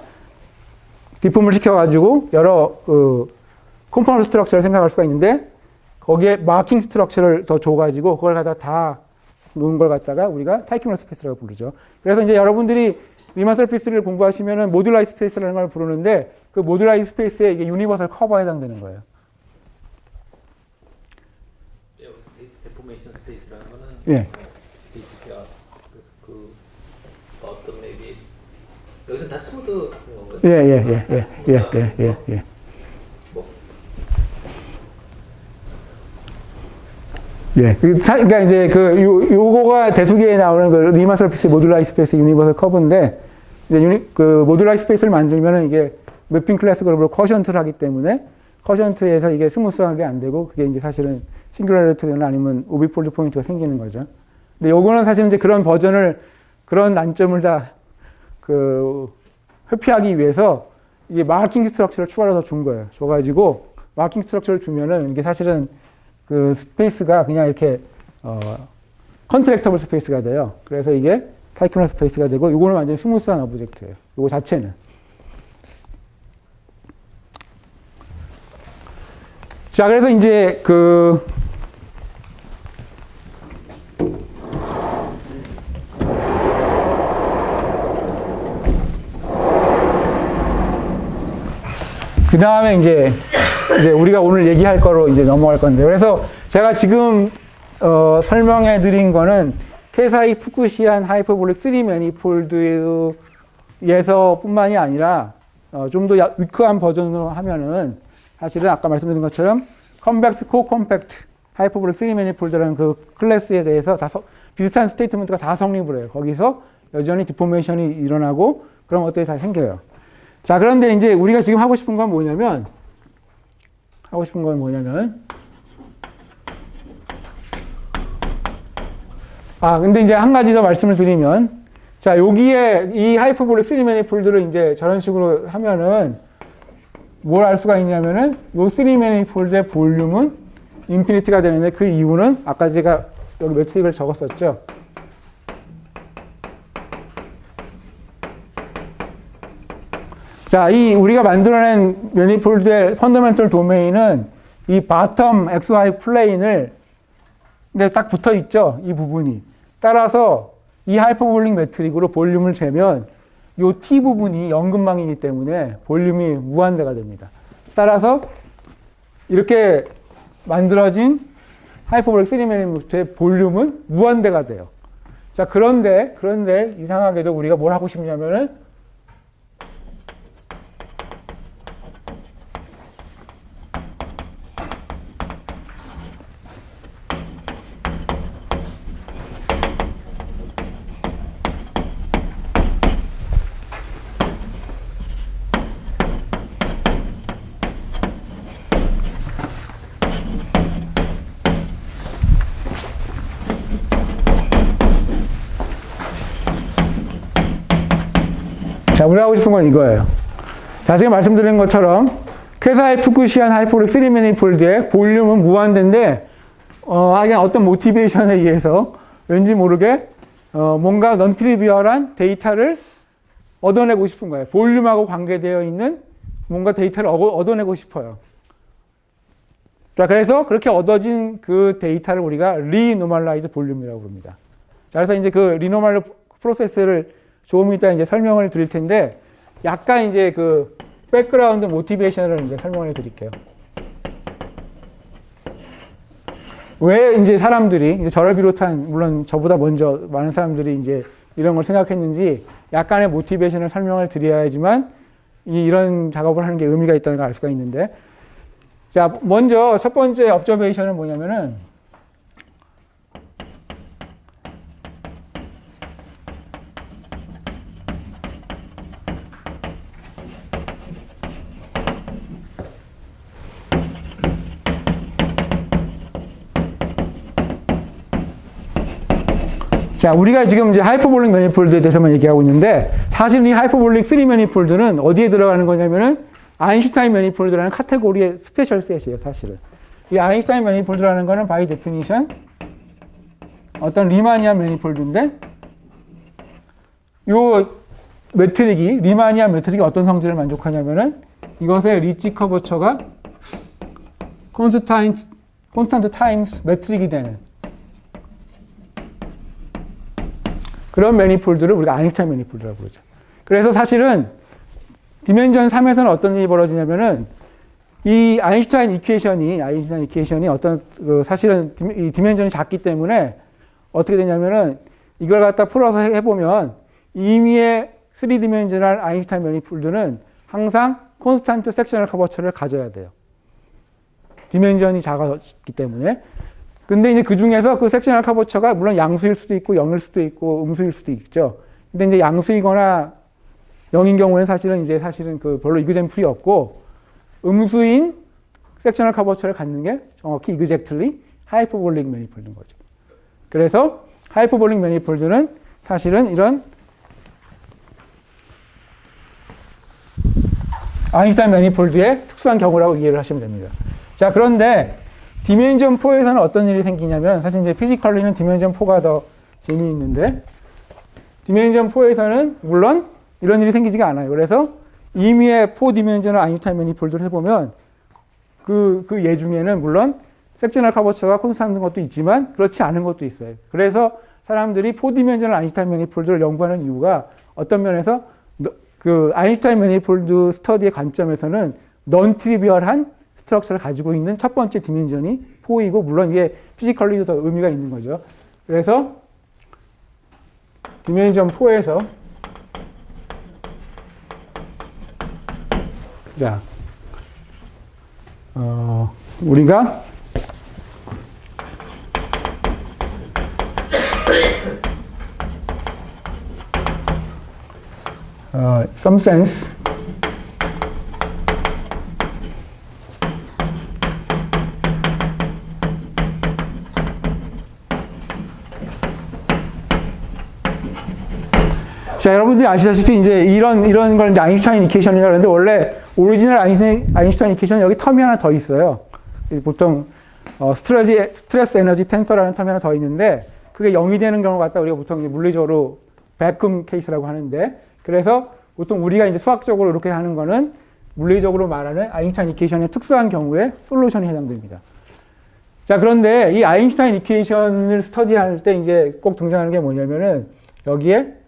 디폼을 시켜가지고 여러 컴포넌트 스트럭처를 생각할 수가 있는데 거기에 마킹 스트럭처를 더 줘가지고 그걸 갖다 다 놓은 걸 갖다가 우리가 타이큐너 스페이스라고 부르죠. 그래서 이제 여러분들이 리만 서피스를 공부하시면은 모듈라이 스페이스라는 걸 부르는데 그 모듈라이 스페이스에 이게 유니버설 커버에 해당되는 거예요. 데포메이션 스페이스라는 거는 예. 그래서 그 어떤 맵이 여기서 다 스무드 건가요? 예. 뭐 예. 그러니까 이제 요거가 대수기에 나오는 그 리만 서피스 모듈라이 스페이스 유니버설 커브인데 이제 그 모듈라이 스페이스를 만들면은 이게 매핑 클래스 그룹을 쿼션트를 하기 때문에 쿼션트에서 이게 스무스하게 안 되고 그게 이제 사실은 싱귤라리티나 아니면 오비폴드 포인트가 생기는 거죠. 근데 요거는 사실 이제 그런 난점을 다 회피하기 위해서 이게 마킹 스트럭처를 추가로 더 준 거예요. 줘가지고 마킹 스트럭처를 주면은 이게 사실은 그 스페이스가 그냥 이렇게 컨트랙터블 스페이스가 돼요. 그래서 이게 타이큐너 스페이스가 되고 이거는 완전히 스무스한 오브젝트예요. 이거 자체는. 자, 그래서 이제 그 다음에 이제 우리가 오늘 얘기할 거로 이제 넘어갈 건데요. 그래서 제가 지금 설명해 드린 거는 케사이 푸쿠시안 하이퍼볼릭 3 매니폴드에서 뿐만이 아니라 좀 더 위크한 버전으로 하면은 사실은 아까 말씀드린 것처럼 컨벡스 코 컴팩트 하이퍼볼릭 3 매니폴드라는 그 클래스에 대해서 비슷한 스테이트먼트가 다 성립을 해요. 거기서 여전히 디포메이션이 일어나고 그런 것들이 다 생겨요. 자, 그런데 이제 우리가 지금 하고 싶은 건 뭐냐면 근데 이제 한 가지 더 말씀을 드리면, 자, 여기에 이 하이퍼볼릭 3 매니폴드를 이제 저런 식으로 하면은 뭘 알 수가 있냐면은 요 3 매니폴드의 볼륨은 인피니티가 되는데 그 이유는 아까 제가 여기 매트릭을 적었었죠. 자, 이 우리가 만들어낸 매니폴드의 펀더멘털 도메인은 이 바텀 XY 플레인을 근데 딱 붙어 있죠. 이 부분이. 따라서 이 하이퍼볼릭 매트릭으로 볼륨을 재면 이 T 부분이 연근망이기 때문에 볼륨이 무한대가 됩니다. 따라서 이렇게 만들어진 하이퍼볼릭 3 매니폴드의 볼륨은 무한대가 돼요. 자, 그런데 이상하게도 우리가 뭘 하고 싶냐면은 자, 우리가 하고 싶은 건 이거예요. 자, 지금 말씀드린 것처럼 쾌사의 푸쿠시안 하이퍼볼릭 3 매니폴드의 볼륨은 무한대인데 하긴 어떤 모티베이션에 의해서 왠지 모르게 뭔가 넌트리비얼한 데이터를 얻어내고 싶은 거예요. 볼륨하고 관계되어 있는 뭔가 데이터를 얻어내고 싶어요. 자, 그래서 그렇게 얻어진 그 데이터를 우리가 리노멀라이즈 볼륨이라고 부릅니다. 자, 그래서 이제 그 리노멀 프로세스를 조금 이따 이제 설명을 드릴 텐데, 약간 이제 그 백그라운드 모티베이션을 이제 설명을 드릴게요. 왜 이제 사람들이, 이제 저를 비롯한, 물론 저보다 먼저 많은 사람들이 이제 이런 걸 생각했는지 약간의 모티베이션을 설명을 드려야지만 이런 작업을 하는 게 의미가 있다는 걸 알 수가 있는데, 자, 먼저 첫 번째 업저베이션은 뭐냐면은, 자, 우리가 지금 이제 하이퍼볼릭 매니폴드에 대해서만 얘기하고 있는데, 사실 이 하이퍼볼릭 3 매니폴드는 어디에 들어가는 거냐면은 아인슈타인 매니폴드라는 카테고리의 스페셜 셋이에요, 사실은. 이 아인슈타인 매니폴드라는 거는 바이 데피니션 어떤 리마니안 매니폴드인데, 요 매트릭이, 리마니안 매트릭이 어떤 성질을 만족하냐면은 이것의 리치 커버처가 콘스탄트 타임스 매트릭이 되는 그런 매니폴드를 우리가 아인슈타인 매니폴드라고 그러죠. 그래서 사실은 디멘전 3에서는 어떤 일이 벌어지냐면은 이 아인슈타인 이퀘이션이 어떤 사실은 이 디멘전이 작기 때문에 어떻게 되냐면은 이걸 갖다 풀어서 해보면 임의의 3디멘전al 아인슈타인 매니폴드는 항상 콘스탄트 섹셔널 커버처를 가져야 돼요. 디멘전이 작았기 때문에. 근데 이제 그 중에서 그 섹셔널 커버처가 물론 양수일 수도 있고 0일 수도 있고 음수일 수도 있죠. 근데 이제 양수이거나 0인 경우에는 사실은 그 별로 이그젠플이 없고, 음수인 섹셔널 커버처를 갖는 게 정확히 이그젝틀리 하이퍼볼릭 매니폴드인 거죠. 그래서 하이퍼볼릭 매니폴드는 사실은 이런 아인슈타인 매니폴드의 특수한 경우라고 이해를 하시면 됩니다. 자, 그런데 디멘전 4에서는 어떤 일이 생기냐면, 사실 이제 피지컬리는 디멘전 4가 더 재미있는데, 디멘전 4에서는 물론 이런 일이 생기지가 않아요. 그래서 임의의 4디멘전을 아인슈타인 매니폴드를 해보면 그 예 중에는 물론 섹셔널 커버처가 콘스탄트인 것도 있지만 그렇지 않은 것도 있어요. 그래서 사람들이 4디멘전을 아인슈타인 매니폴드를 연구하는 이유가 어떤 면에서 그 아인슈타인 매니폴드 스터디의 관점에서는 넌 트리비얼한 스트럭처를 가지고 있는 첫 번째 디멘전이 4이고, 물론 이게 피지컬리도 더 의미가 있는 거죠. 그래서 디멘전 4에서 자, 우리가 some sense 자, 여러분들이 아시다시피 이제 이런 걸 이제 아인슈타인 이퀘이션이라고 하는데 원래 오리지널 아인슈타인 이퀘이션은 여기 텀이 하나 더 있어요. 보통 스트레스 에너지 텐서라는 텀이 하나 더 있는데 그게 0이 되는 경우 갖다 우리가 보통 이제 물리적으로 백금 케이스라고 하는데 그래서 보통 우리가 이제 수학적으로 이렇게 하는 거는 물리적으로 말하는 아인슈타인 이퀘이션의 특수한 경우에 솔루션이 해당됩니다. 자, 그런데 이 아인슈타인 이퀘이션을 스터디할 때 이제 꼭 등장하는 게 뭐냐면은 여기에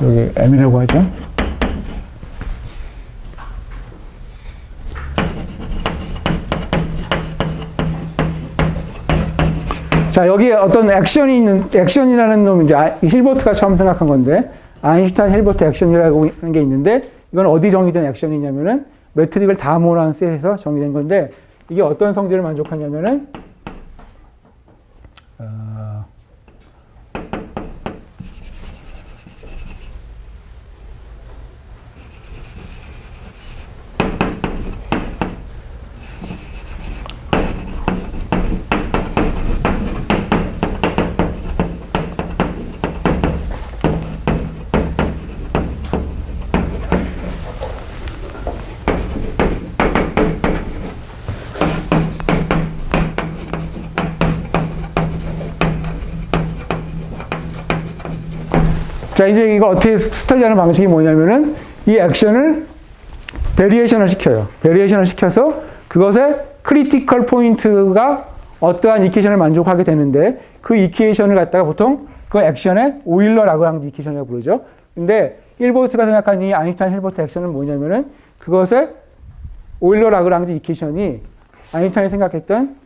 여기 M이라고 하죠. 자, 여기에 어떤 액션이라는 놈, 이제 힐버트가 처음 생각한 건데, 아인슈타인 힐버트 액션이라고 하는 게 있는데, 이건 어디 정의된 액션이냐면은, 매트릭을 다 모아놓은 셋에서 정의된 건데, 이게 어떤 성질을 만족하냐면은, 자, 이제 이거 어떻게 스터디하는 방식이 뭐냐면은 이 액션을 베리에이션을 시켜요. 베리에이션을 시켜서 그것의 크리티컬 포인트가 어떠한 이퀘이션을 만족하게 되는데 그 이퀘이션을 갖다가 보통 그 액션의 오일러 라그랑지 이퀘이션이라고 부르죠. 근데 힐버트가 생각한 이 아인슈타인 힐버트 액션은 뭐냐면은 그것의 오일러 라그랑지 이퀘이션이 아인슈타인이 생각했던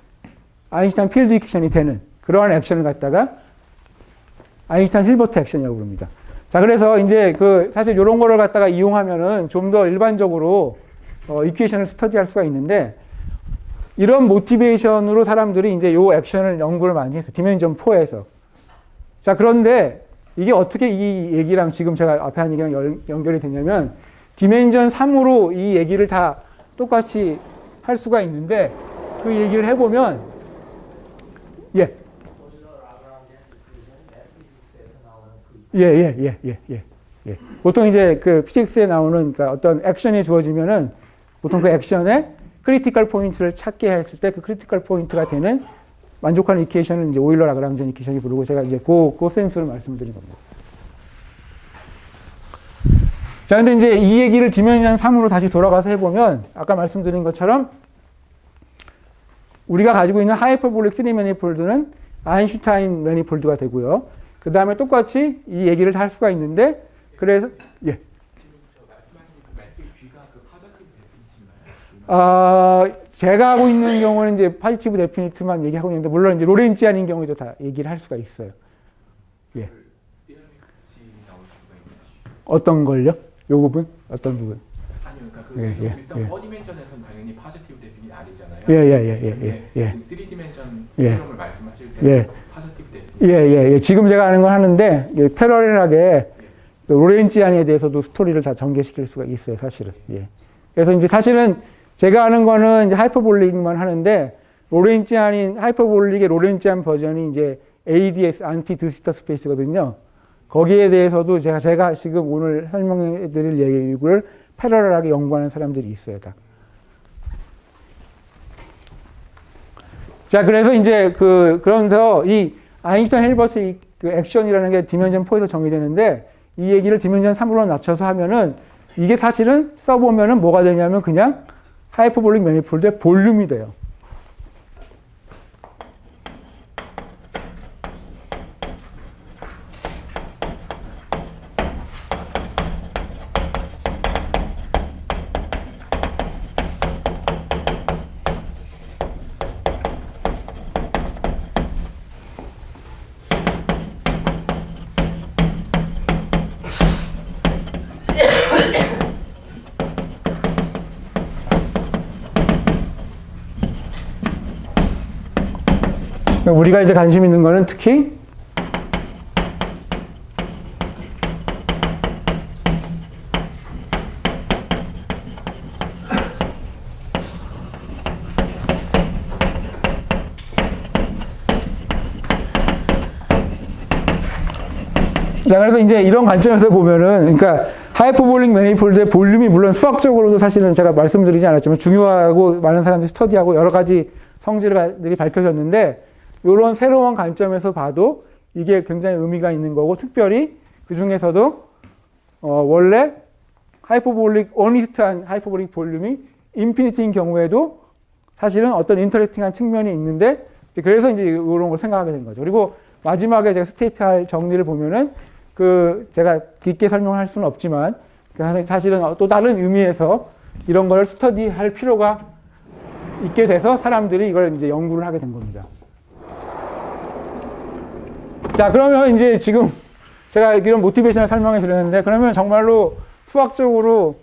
아인슈타인 필드 이퀘이션이 되는 그러한 액션을 갖다가 아인슈타인 힐버트 액션이라고 부릅니다. 자, 그래서 이제 사실 이런 거를 갖다가 이용하면은 좀 더 일반적으로 이퀘이션을 스터디할 수가 있는데 이런 모티베이션으로 사람들이 이제 요 액션을 연구를 많이 했어요. 디멘전 4에서. 자, 그런데 이게 어떻게 이 얘기랑 지금 제가 앞에 한 얘기랑 연결이 되냐면 디멘전 3으로 이 얘기를 다 똑같이 할 수가 있는데 그 얘기를 해보면 예. 예. 보통 이제 그 피직스에 나오는 그러니까 어떤 액션이 주어지면은 보통 그 액션의 크리티컬 포인트를 찾게 했을 때 그 크리티컬 포인트가 되는 만족하는 이퀘이션을 이제 오일러 라그랑지안 이퀘이션이 부르고 제가 이제 그 센스를 말씀드린 겁니다. 자, 근데 이제 이 얘기를 디멘전 3으로 다시 돌아가서 해보면 아까 말씀드린 것처럼 우리가 가지고 있는 하이퍼볼릭 3 매니폴드는 아인슈타인 매니폴드가 되고요. 그 다음에 똑같이 이 얘기를 할 수가 있는데, 그래서, 예. 제가 하고 있는 경우는 이제 파지티브 데피니트만 얘기하고 있는데, 물론 이제 로렌치안인 경우에도 다 얘기를 할 수가 있어요. 예. 어떤 걸요? 요 부분? 어떤 부분? 아니요, 그러니까 일단 4디멘션에서는 당연히 파지티브 데피니트 아니잖아요. 예. 3디멘션 프로그램을 말씀하실 때 예. 파지티브 데피니트. 예. 지금 제가 하는 걸 하는데 패러렐하게 로렌치안에 대해서도 스토리를 다 전개시킬 수가 있어요, 사실은. 예. 그래서 이제 사실은 제가 하는 거는 이제 하이퍼볼릭만 하는데 로렌치안인 하이퍼볼릭의 로렌치안 버전이 이제 ADS 안티 드시터 스페이스거든요. 거기에 대해서도 제가 지금 오늘 설명해 드릴 얘기를 패러렐하게 연구하는 사람들이 있어요, 다. 자, 그래서 이제 그러면서 이 아인슈타인 힐버트 그 액션이라는 게 디멘전 4에서 정의되는데 이 얘기를 디멘전 3으로 낮춰서 하면은 이게 사실은 써보면은 뭐가 되냐면 그냥 하이퍼볼릭 매니폴드의 볼륨이 돼요. 우리가 이제 관심 있는 거는 특히 자, 그래서 이제 이런 관점에서 보면은, 그러니까 하이퍼볼릭 매니폴드의 볼륨이 물론 수학적으로도 사실은 제가 말씀드리지 않았지만 중요하고 많은 사람들이 스터디하고 여러 가지 성질들이 밝혀졌는데, 이런 새로운 관점에서 봐도 이게 굉장히 의미가 있는 거고, 특별히 그 중에서도 원래 하이퍼볼릭 어니스트한 하이퍼볼릭 볼륨이 인피니티인 경우에도 사실은 어떤 인터랙팅한 측면이 있는데, 그래서 이제 이런 걸 생각하게 된 거죠. 그리고 마지막에 제가 스테이트할 정리를 보면은 제가 깊게 설명할 수는 없지만 사실은 또 다른 의미에서 이런 걸 스터디할 필요가 있게 돼서 사람들이 이걸 이제 연구를 하게 된 겁니다. 자, 그러면 이제 지금 제가 이런 모티베이션을 설명해 드렸는데, 그러면 정말로 수학적으로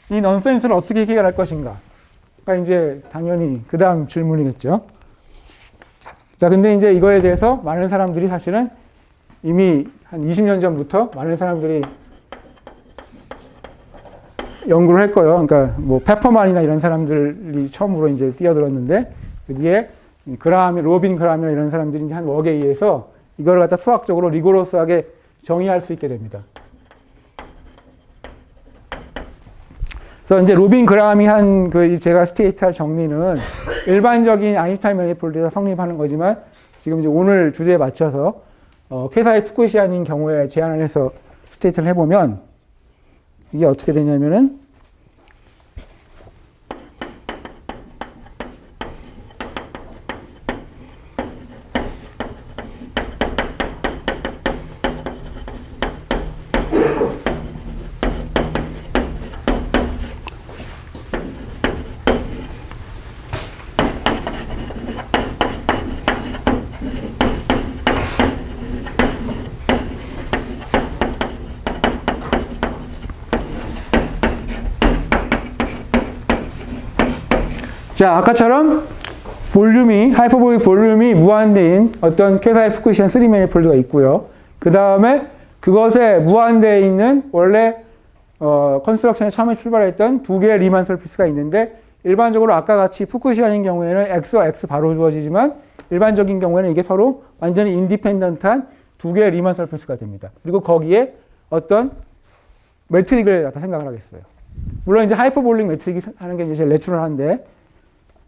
이 넌센스를 어떻게 해결할 것인가? 가 이제 당연히 그 다음 질문이겠죠. 자, 근데 이제 이거에 대해서 많은 사람들이 사실은 이미 한 20년 전부터 많은 사람들이 연구를 했고요. 그러니까 뭐 페퍼만이나 이런 사람들이 처음으로 이제 뛰어들었는데, 그 뒤에 로빈 그라함이나 이런 사람들이 한 웍에 의해서 이걸 갖다 수학적으로 리고러스하게 정의할 수 있게 됩니다. 그래서 이제 로빈 그라함이 한 제가 스테이트할 정리는 일반적인 아인슈타인 매니폴드에서 성립하는 거지만, 지금 이제 오늘 주제에 맞춰서 퀘사이 푸쿠시안인 경우에 제안을 해서 스테이트를 해보면 이게 어떻게 되냐면은 자, 아까처럼 하이퍼볼릭 볼륨이 무한대인 어떤 퀘사이 푸쿠시안 3 매니폴드가 있고요. 그 다음에 그것에 무한대에 있는 원래 컨스트럭션에 처음에 출발했던 두 개의 리만 서피스가 있는데, 일반적으로 아까 같이 푸쿠시안인 경우에는 X와 X 바로 주어지지만, 일반적인 경우에는 이게 서로 완전히 인디펜던트한 두 개의 리만 서피스가 됩니다. 그리고 거기에 어떤 매트릭을 갖다 생각을 하겠어요. 물론 이제 하이퍼볼릭 매트릭이 하는 게 이제 제일 내추럴한데,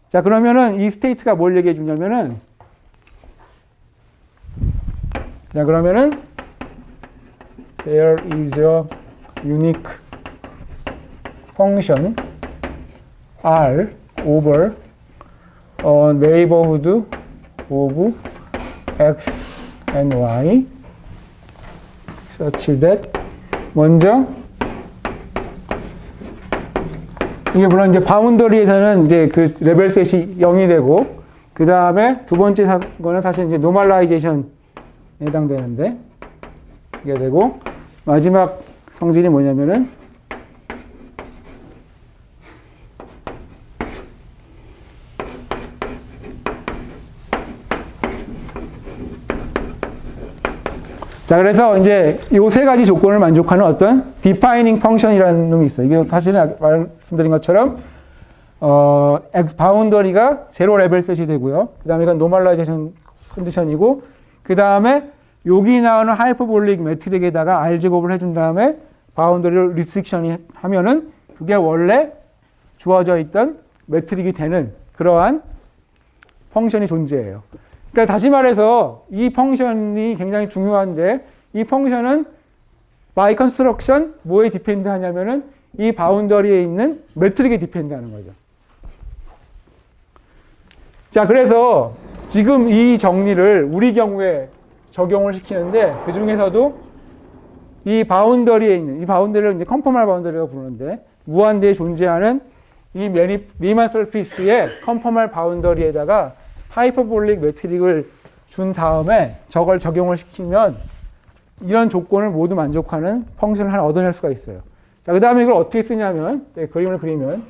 자, 그러면은 이 스테이트가 뭘 얘기해 주냐면은, 자, 그러면은 there is a unique function R over a neighborhood of X and Y such that, 먼저 이게 물론 이제 바운더리에서는 이제 그 레벨 셋이 0이 되고, 그 다음에 두 번째 사건은 사실 이제 노멀라이제이션에 해당되는데, 이게 되고, 마지막 성질이 뭐냐면은, 자, 그래서 이제 요 세 가지 조건을 만족하는 어떤 defining function이라는 놈이 있어요. 이게 사실은 말씀드린 것처럼 바운더리가 제로 레벨 셋이 되고요. 그 다음에 이건 노멀라이제이션 컨디션이고, 그 다음에 여기 나오는 하이퍼볼릭 매트릭에다가 R 제곱을 해준 다음에 바운더리를 리스트릭션이 하면은 그게 원래 주어져 있던 매트릭이 되는 그러한 펑션이 존재해요. 그러니까 다시 말해서 이 펑션이 굉장히 중요한데, 이 펑션은 by construction 뭐에 디펜드 하냐면은 이 바운더리에 있는 매트릭에 디펜드 하는 거죠. 자, 그래서 지금 이 정리를 우리 경우에 적용을 시키는데, 그 중에서도 이 바운더리에 있는, 이 바운더리를 이제 컨포멀 바운더리라고 부르는데, 무한대에 존재하는 이 리만 서피스의 컨포멀 바운더리에다가 하이퍼볼릭 매트릭을 준 다음에 저걸 적용을 시키면 이런 조건을 모두 만족하는 펑션을 하나 얻어낼 수가 있어요. 자, 그 다음에 이걸 어떻게 쓰냐면, 그림을 그리면,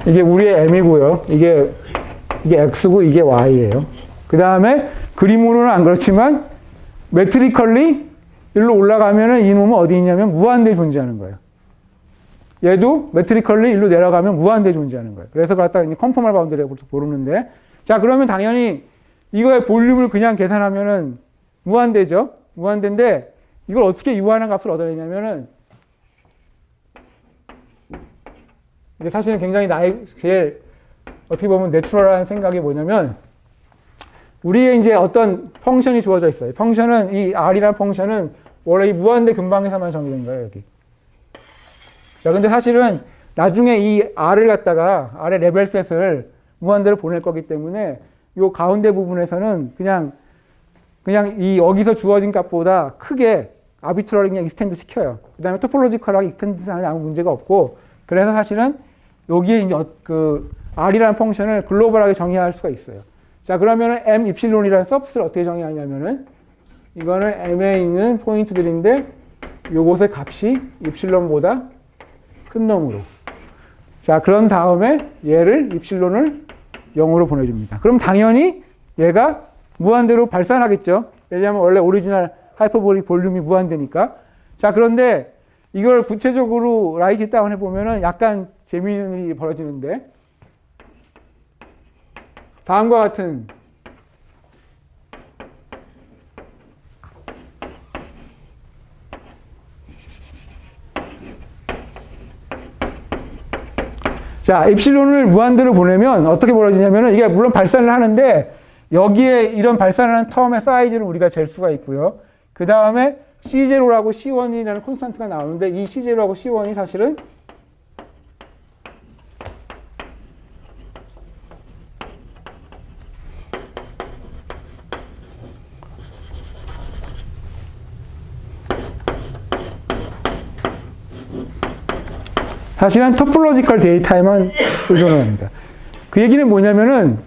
이게 우리의 m이고요. 이게 x고 이게 y예요. 그 다음에 그림으로는 안 그렇지만 매트리컬리 일로 올라가면은 이 놈은 어디 있냐면 무한대에 존재하는 거예요. 얘도 매트리컬리 일로 내려가면 무한대에 존재하는 거예요. 그래서 갖다 컨포멀 바운더리라고 부르는데, 자 그러면 당연히 이거의 볼륨을 그냥 계산하면은 무한대죠. 무한대인데 이걸 어떻게 유한한 값을 얻어내냐면은, 이게 사실은 굉장히 나의 제일 어떻게 보면 내추럴한 생각이 뭐냐면, 우리의 이제 어떤 펑션이 주어져 있어요. 펑션은 이 r이라는 펑션은 원래 이 무한대 근방에서만 정의된 거예요, 여기. 자, 근데 사실은 나중에 이 r을 갖다가 r의 레벨셋을 무한대로 보낼 거기 때문에 요 가운데 부분에서는 그냥 이 여기서 주어진 값보다 크게 아비트러리 그냥 익스텐드 시켜요. 그 다음에 토폴로지컬하게 익스텐드 하는 아무 문제가 없고, 그래서 사실은 여기에 이제 그 r이라는 펑션을 글로벌하게 정의할 수가 있어요. 자, 그러면은 m 입실론이라는 서브셋을 어떻게 정의하냐면은, 이거는 m에 있는 포인트들인데 요것의 값이 입실론보다 큰 놈으로. 자, 그런 다음에 얘를 입실론을 0으로 보내줍니다. 그럼 당연히 얘가 무한대로 발산하겠죠. 왜냐하면 원래 오리지널 하이퍼볼릭 볼륨이 무한대니까. 자, 그런데 이걸 구체적으로 라이트 다운 해보면은 약간 재미있는 일이 벌어지는데, 다음과 같은 자, 입실론을 무한대로 보내면 어떻게 벌어지냐면은, 이게 물론 발산을 하는데 여기에 이런 발산하는 텀의 사이즈를 우리가 잴 수가 있고요. 그 다음에 C0라고 C1이라는 콘스탄트가 나오는데, 이 C0하고 C1이 사실은 사실은 토폴로지컬 데이터에만 의존을 합니다. 그 얘기는 뭐냐면은,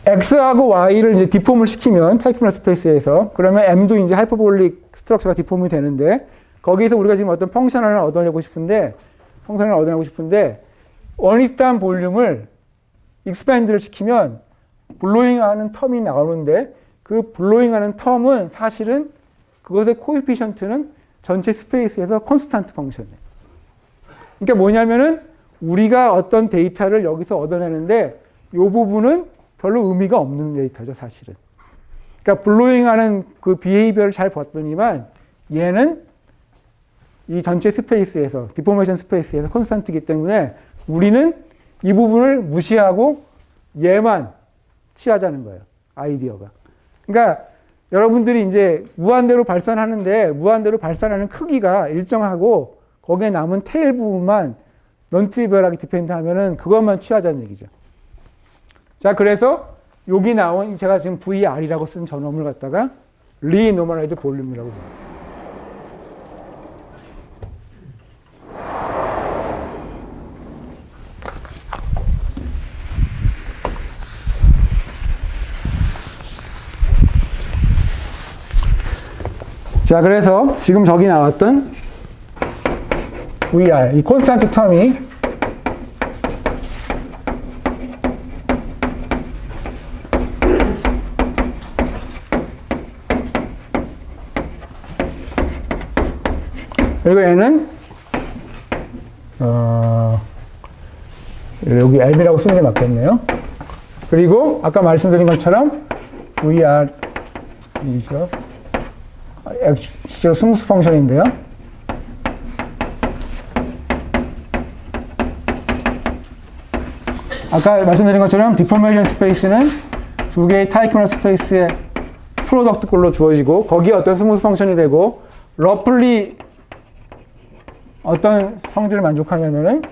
x하고 y를 이제 디폼을 시키면 타이크널 스페이스에서, 그러면 m도 이제 하이퍼볼릭 스트럭처가 디폼이 되는데, 거기에서 우리가 지금 어떤 펑션을 얻어내고 싶은데 원리스트한 볼륨을 익스팬드를 시키면 블로잉하는 텀이 나오는데, 그 블로잉하는 텀은 사실은 그것의 코에피션트는 전체 스페이스에서 콘스탄트 펑션이에요. 그러니까 뭐냐면은 우리가 어떤 데이터를 여기서 얻어내는데 이 부분은 별로 의미가 없는 데이터죠, 사실은. 그러니까 블로잉하는 그 비헤이비어를 잘 봤더니만 얘는 이 전체 스페이스에서, 디포메이션 스페이스에서 콘스탄트이기 때문에 우리는 이 부분을 무시하고 얘만 취하자는 거예요, 아이디어가. 그러니까 여러분들이 이제 무한대로 발산하는데 무한대로 발산하는 크기가 일정하고 거기에 남은 테일 부분만 넌 트리비얼하게 디펜드 하면은 그것만 취하자는 얘기죠. 자, 그래서 여기 나온 제가 지금 VR이라고 쓴 저놈을 갖다가 리노멀라이즈 볼륨이라고 합니다. 자, 그래서 지금 저기 나왔던 VR, 이 콘스탄트 텀이 그리고 얘는 여기 M이라고 쓰는 게 맞겠네요. 그리고 아까 말씀드린 것처럼 VR이죠. 실제로 스무스 펑션인데요. 아까 말씀드린 것처럼 디포메이션 스페이스는 두 개의 타이크널 스페이스의 프로덕트꼴로 주어지고 거기에 어떤 스무스 펑션이 되고 러플리 어떤 성질을 만족하냐면은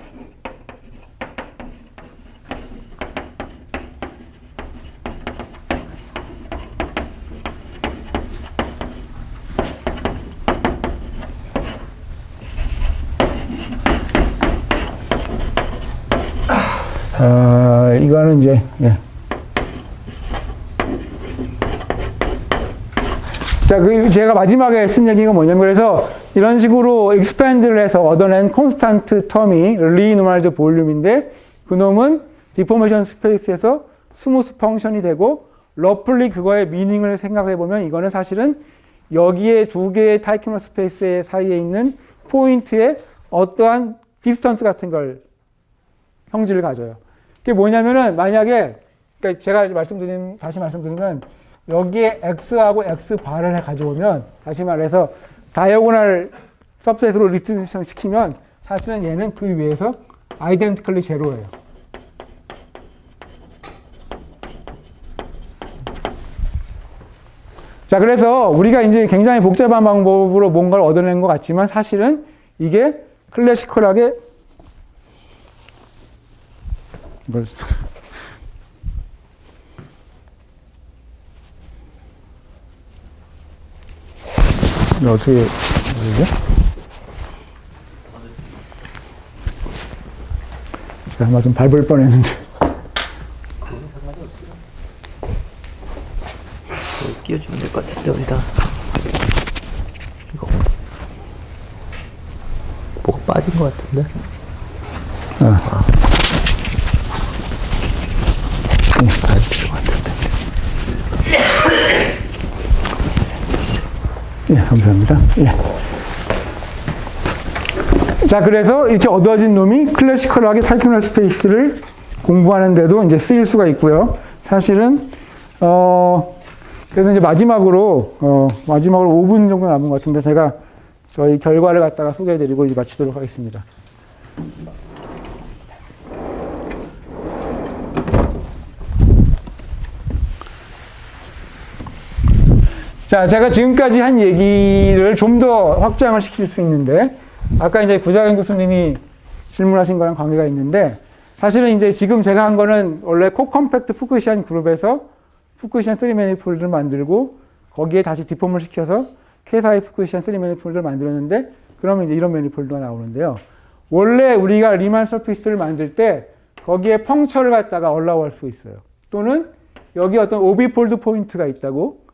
이거는 이제 자, 그 제가 마지막에 쓴 얘기가 뭐냐면 그래서 이런 식으로 익스팬드를 해서 얻어낸 콘스탄트 텀이 리노멀드 볼륨인데 그놈은 디포메이션 스페이스에서 스무스 펑션이 되고 러플리 그거의 미닝을 생각해 보면 이거는 사실은 여기에 두 개의 타이키널 스페이스 사이에 있는 포인트에 어떠한 디스턴스 같은 걸 형질을 가져요. 그게 뭐냐면은 만약에 그러니까 제가 다시 말씀드리면 여기에 x하고 x 바를 가져오면 다시 말해서 다이어고널 서브셋으로 리스트리션 시키면 사실은 얘는 그 위에서 아이덴티컬리 제로예요. 자, 그래서 우리가 이제 굉장히 복잡한 방법으로 뭔가를 얻어낸 것 같지만 사실은 이게 클래시컬하게 이걸 어떻게 되죠? 제가 아마 좀 밟을 뻔했는데. 그건 상관이 없어요. 끼워주면 될 것 같은데 여기다 이거 뭐가 빠진 것 같은데? 알 필요 같은데. 예, 감사합니다. 예. 자, 그래서 이렇게 얻어진 놈이 클래시컬하게 타이키널 스페이스를 공부하는데도 이제 쓰일 수가 있고요. 사실은 그래서 이제 마지막으로 5분 정도 남은 것 같은데 제가 저희 결과를 갖다가 소개해드리고 이제 마치도록 하겠습니다. 자, 제가 지금까지 한 얘기를 좀 더 확장을 시킬 수 있는데, 아까 이제 구자경 교수님이 질문하신 거랑 관계가 있는데, 사실은 이제 지금 제가 한 거는 원래 코컴팩트 푸쿠시안 그룹에서 푸쿠시안 3 매니폴드를 만들고, 거기에 다시 디폼을 시켜서 K사의 푸쿠시안 3 매니폴드를 만들었는데, 그러면 이제 이런 매니폴드가 나오는데요. 원래 우리가 리만 서피스를 만들 때, 거기에 펑처를 갖다가 얼라우할 수 있어요. 또는 여기 어떤 오비폴드 포인트가 있다고,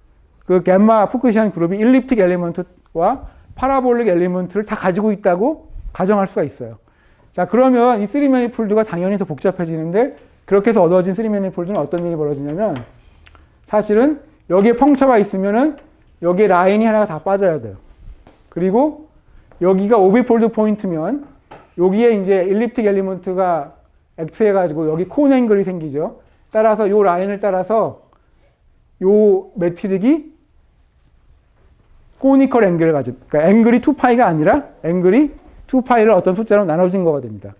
그 갬마 푸쿠시안 그룹이 일립틱 엘리먼트와 파라볼릭 엘리먼트를 다 가지고 있다고 가정할 수가 있어요. 자, 그러면 이 3 매니폴드가 당연히 더 복잡해지는데 그렇게 해서 얻어진 3 매니폴드는 어떤 일이 벌어지냐면 사실은 여기에 펑처가 있으면은 여기에 라인이 하나가 다 빠져야 돼요. 그리고 여기가 오비폴드 포인트면 여기에 이제 일립틱 엘리먼트가 액트해가지고 여기 콘 앵글이 생기죠. 따라서 이 라인을 따라서 요 매트릭이 코니컬 앵글을 가지고, 그러니까 앵글이 2파이가 아니라 앵글이 2파이를 어떤 숫자로 나눠진 거가 됩니다.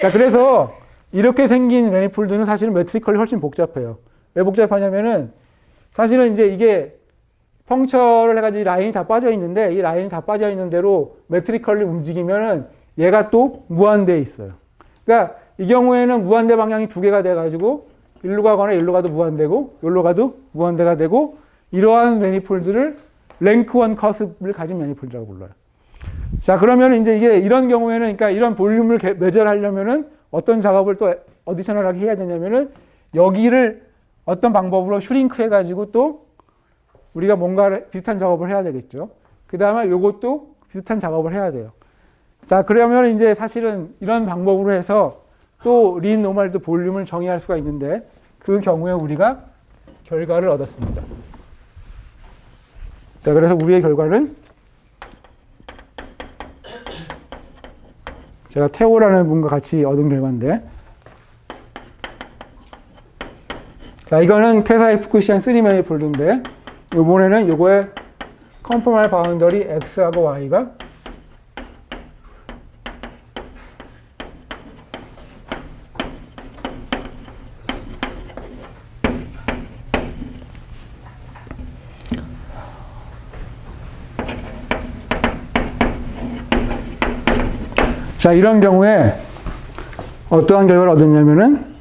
자, 그래서 이렇게 생긴 매니폴드는 사실은 매트리컬이 훨씬 복잡해요. 왜 복잡하냐면은 사실은 이제 이게 펑처를 해가지고 라인이 다 빠져 있는데 이 라인이 다 빠져 있는 대로 매트리컬리 움직이면은 얘가 또 무한대에 있어요. 그러니까 이 경우에는 무한대 방향이 두 개가 돼가지고 일로 가거나 일로 가도 무한대고 일로 가도 무한대가 되고 이러한 매니폴드를 랭크 원 커습을 가진 매니폴드라고 불러요. 자, 그러면 이제 이게 이런 경우에는 그러니까 이런 볼륨을 매절하려면은 어떤 작업을 또 어디셔널하게 해야 되냐면은 여기를 어떤 방법으로 슈링크 해가지고 또 우리가 뭔가 비슷한 작업을 해야 되겠죠. 그 다음에 요것도 비슷한 작업을 해야 돼요. 자, 그러면 이제 사실은 이런 방법으로 해서 또 린 노멀드 볼륨을 정의할 수가 있는데 그 경우에 우리가 결과를 얻었습니다. 자, 그래서 우리의 결과는 제가 태오라는 분과 같이 얻은 결과인데 자, 이거는 쾌사의 푸쿠시안 3 매니폴드인데 이번에는 요거의 컨포멀 바운더리 X하고 Y가 자, 이런 경우에 어떠한 결과를 얻었냐면은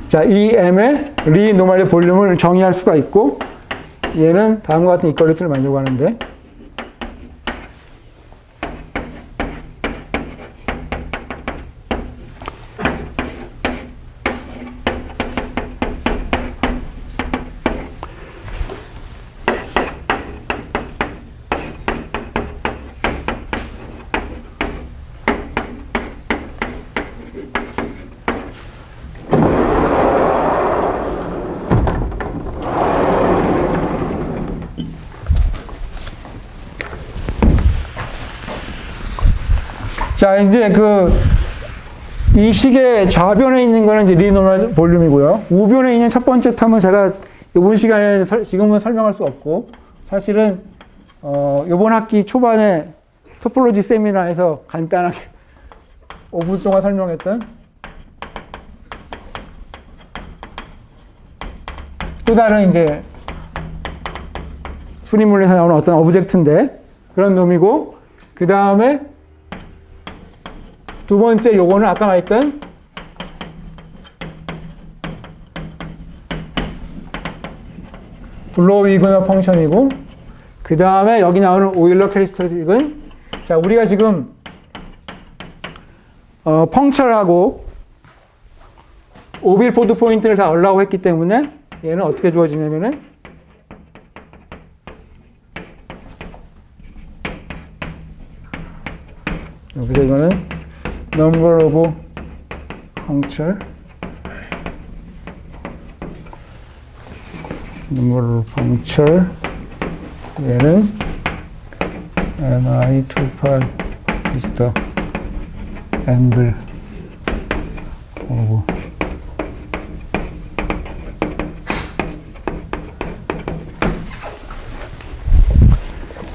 자, 이 M의 리 노멀의 볼륨을 정의할 수가 있고 얘는 다음과 같은 이퀄리티를 만들고 하는데 자, 이제 이 식의 좌변에 있는 거는 이제 리노멀 볼륨이고요. 우변에 있는 첫 번째 텀은 제가 이번 시간에 지금은 설명할 수 없고, 사실은 이번 학기 초반에 토폴로지 세미나에서 간단하게 5분 동안 설명했던 또 다른 이제 수리물에서 나오는 어떤 오브젝트인데 그런 놈이고, 그 다음에 두 번째 요거는 아까 말했던 블로우 이그너 펑션이고, 그 다음에 여기 나오는 오일러 캐릭터스틱은, 자, 우리가 지금 펑철하고 오빌포드 포인트를 다 얼라고 했기 때문에 얘는 어떻게 주어지냐면은 여기서 이거는 number of puncture, number of puncture, 얘는 mi28 is the angle of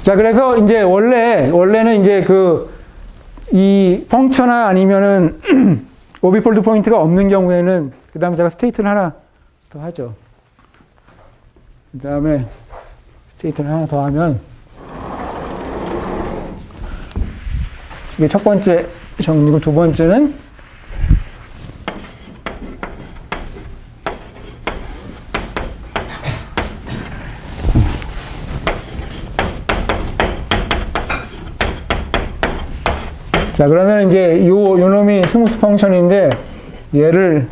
자, 그래서 이제 원래는 이제 이 펑처나 아니면은 오비폴드 포인트가 없는 경우에는 그 다음에 제가 스테이트를 하나 더 하죠. 그 다음에 스테이트를 하나 더 하면 이게 첫 번째 정리고, 두 번째는 자, 그러면 이제 요 놈이 스무스 펑션인데 얘를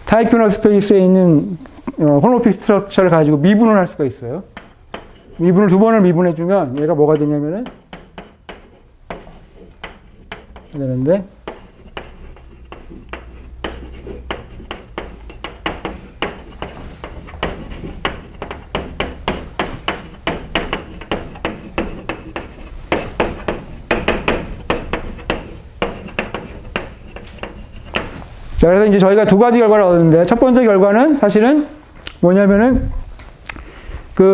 타이큐너 스페이스에 있는 홀로피 스트럭처를 가지고 미분을 할 수가 있어요. 미분을 두 번을 미분해주면 얘가 뭐가 되냐면은 되는데, 자, 그래서 이제 저희가 두 가지 결과를 얻었는데, 첫 번째 결과는 사실은 뭐냐면은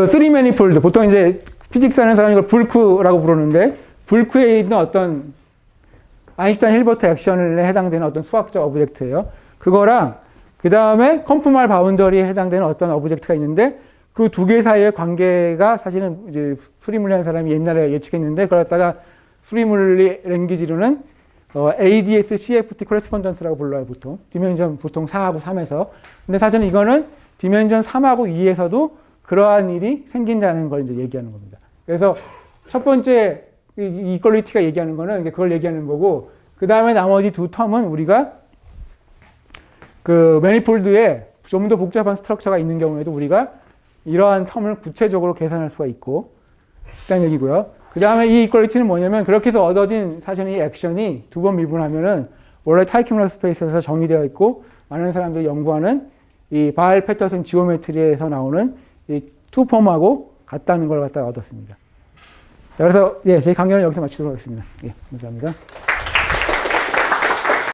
쓰리 매니폴드, 보통 이제 피직스 하는 사람이 이걸 불크라고 부르는데, 불크에 있는 어떤 아인슈타인 힐버트 액션에 해당되는 어떤 수학적 오브젝트예요. 그거랑 그 다음에 컴프말 바운더리에 해당되는 어떤 오브젝트가 있는데, 그 두 개 사이의 관계가 사실은 이제 수리물리 하는 사람이 옛날에 예측했는데, 그걸 갖다가 수리물리 랭귀지로는 ADS CFT 코레스폰던스라고 불러요, 보통. 디멘전 보통 4하고 3에서. 근데 사실은 이거는 디멘전 3하고 2에서도 그러한 일이 생긴다는 걸 이제 얘기하는 겁니다. 그래서 첫 번째 이퀄리티가 얘기하는 거는 그걸 얘기하는 거고, 그 다음에 나머지 두 텀은 우리가 매니폴드에 좀 더 복잡한 스트럭처가 있는 경우에도 우리가 이러한 텀을 구체적으로 계산할 수가 있고, 있다는 얘기고요. 그 다음에 이 이퀄리티는 뭐냐면, 그렇게 해서 얻어진 사실은 이 액션이 두 번 미분하면은 원래 타이큐무러 스페이스에서 정의되어 있고, 많은 사람들이 연구하는 이 바알 패터슨 지오메트리에서 나오는 이 투폼하고 같다는 걸 갖다가 얻었습니다. 자, 그래서 제 강연을 여기서 마치도록 하겠습니다. 감사합니다.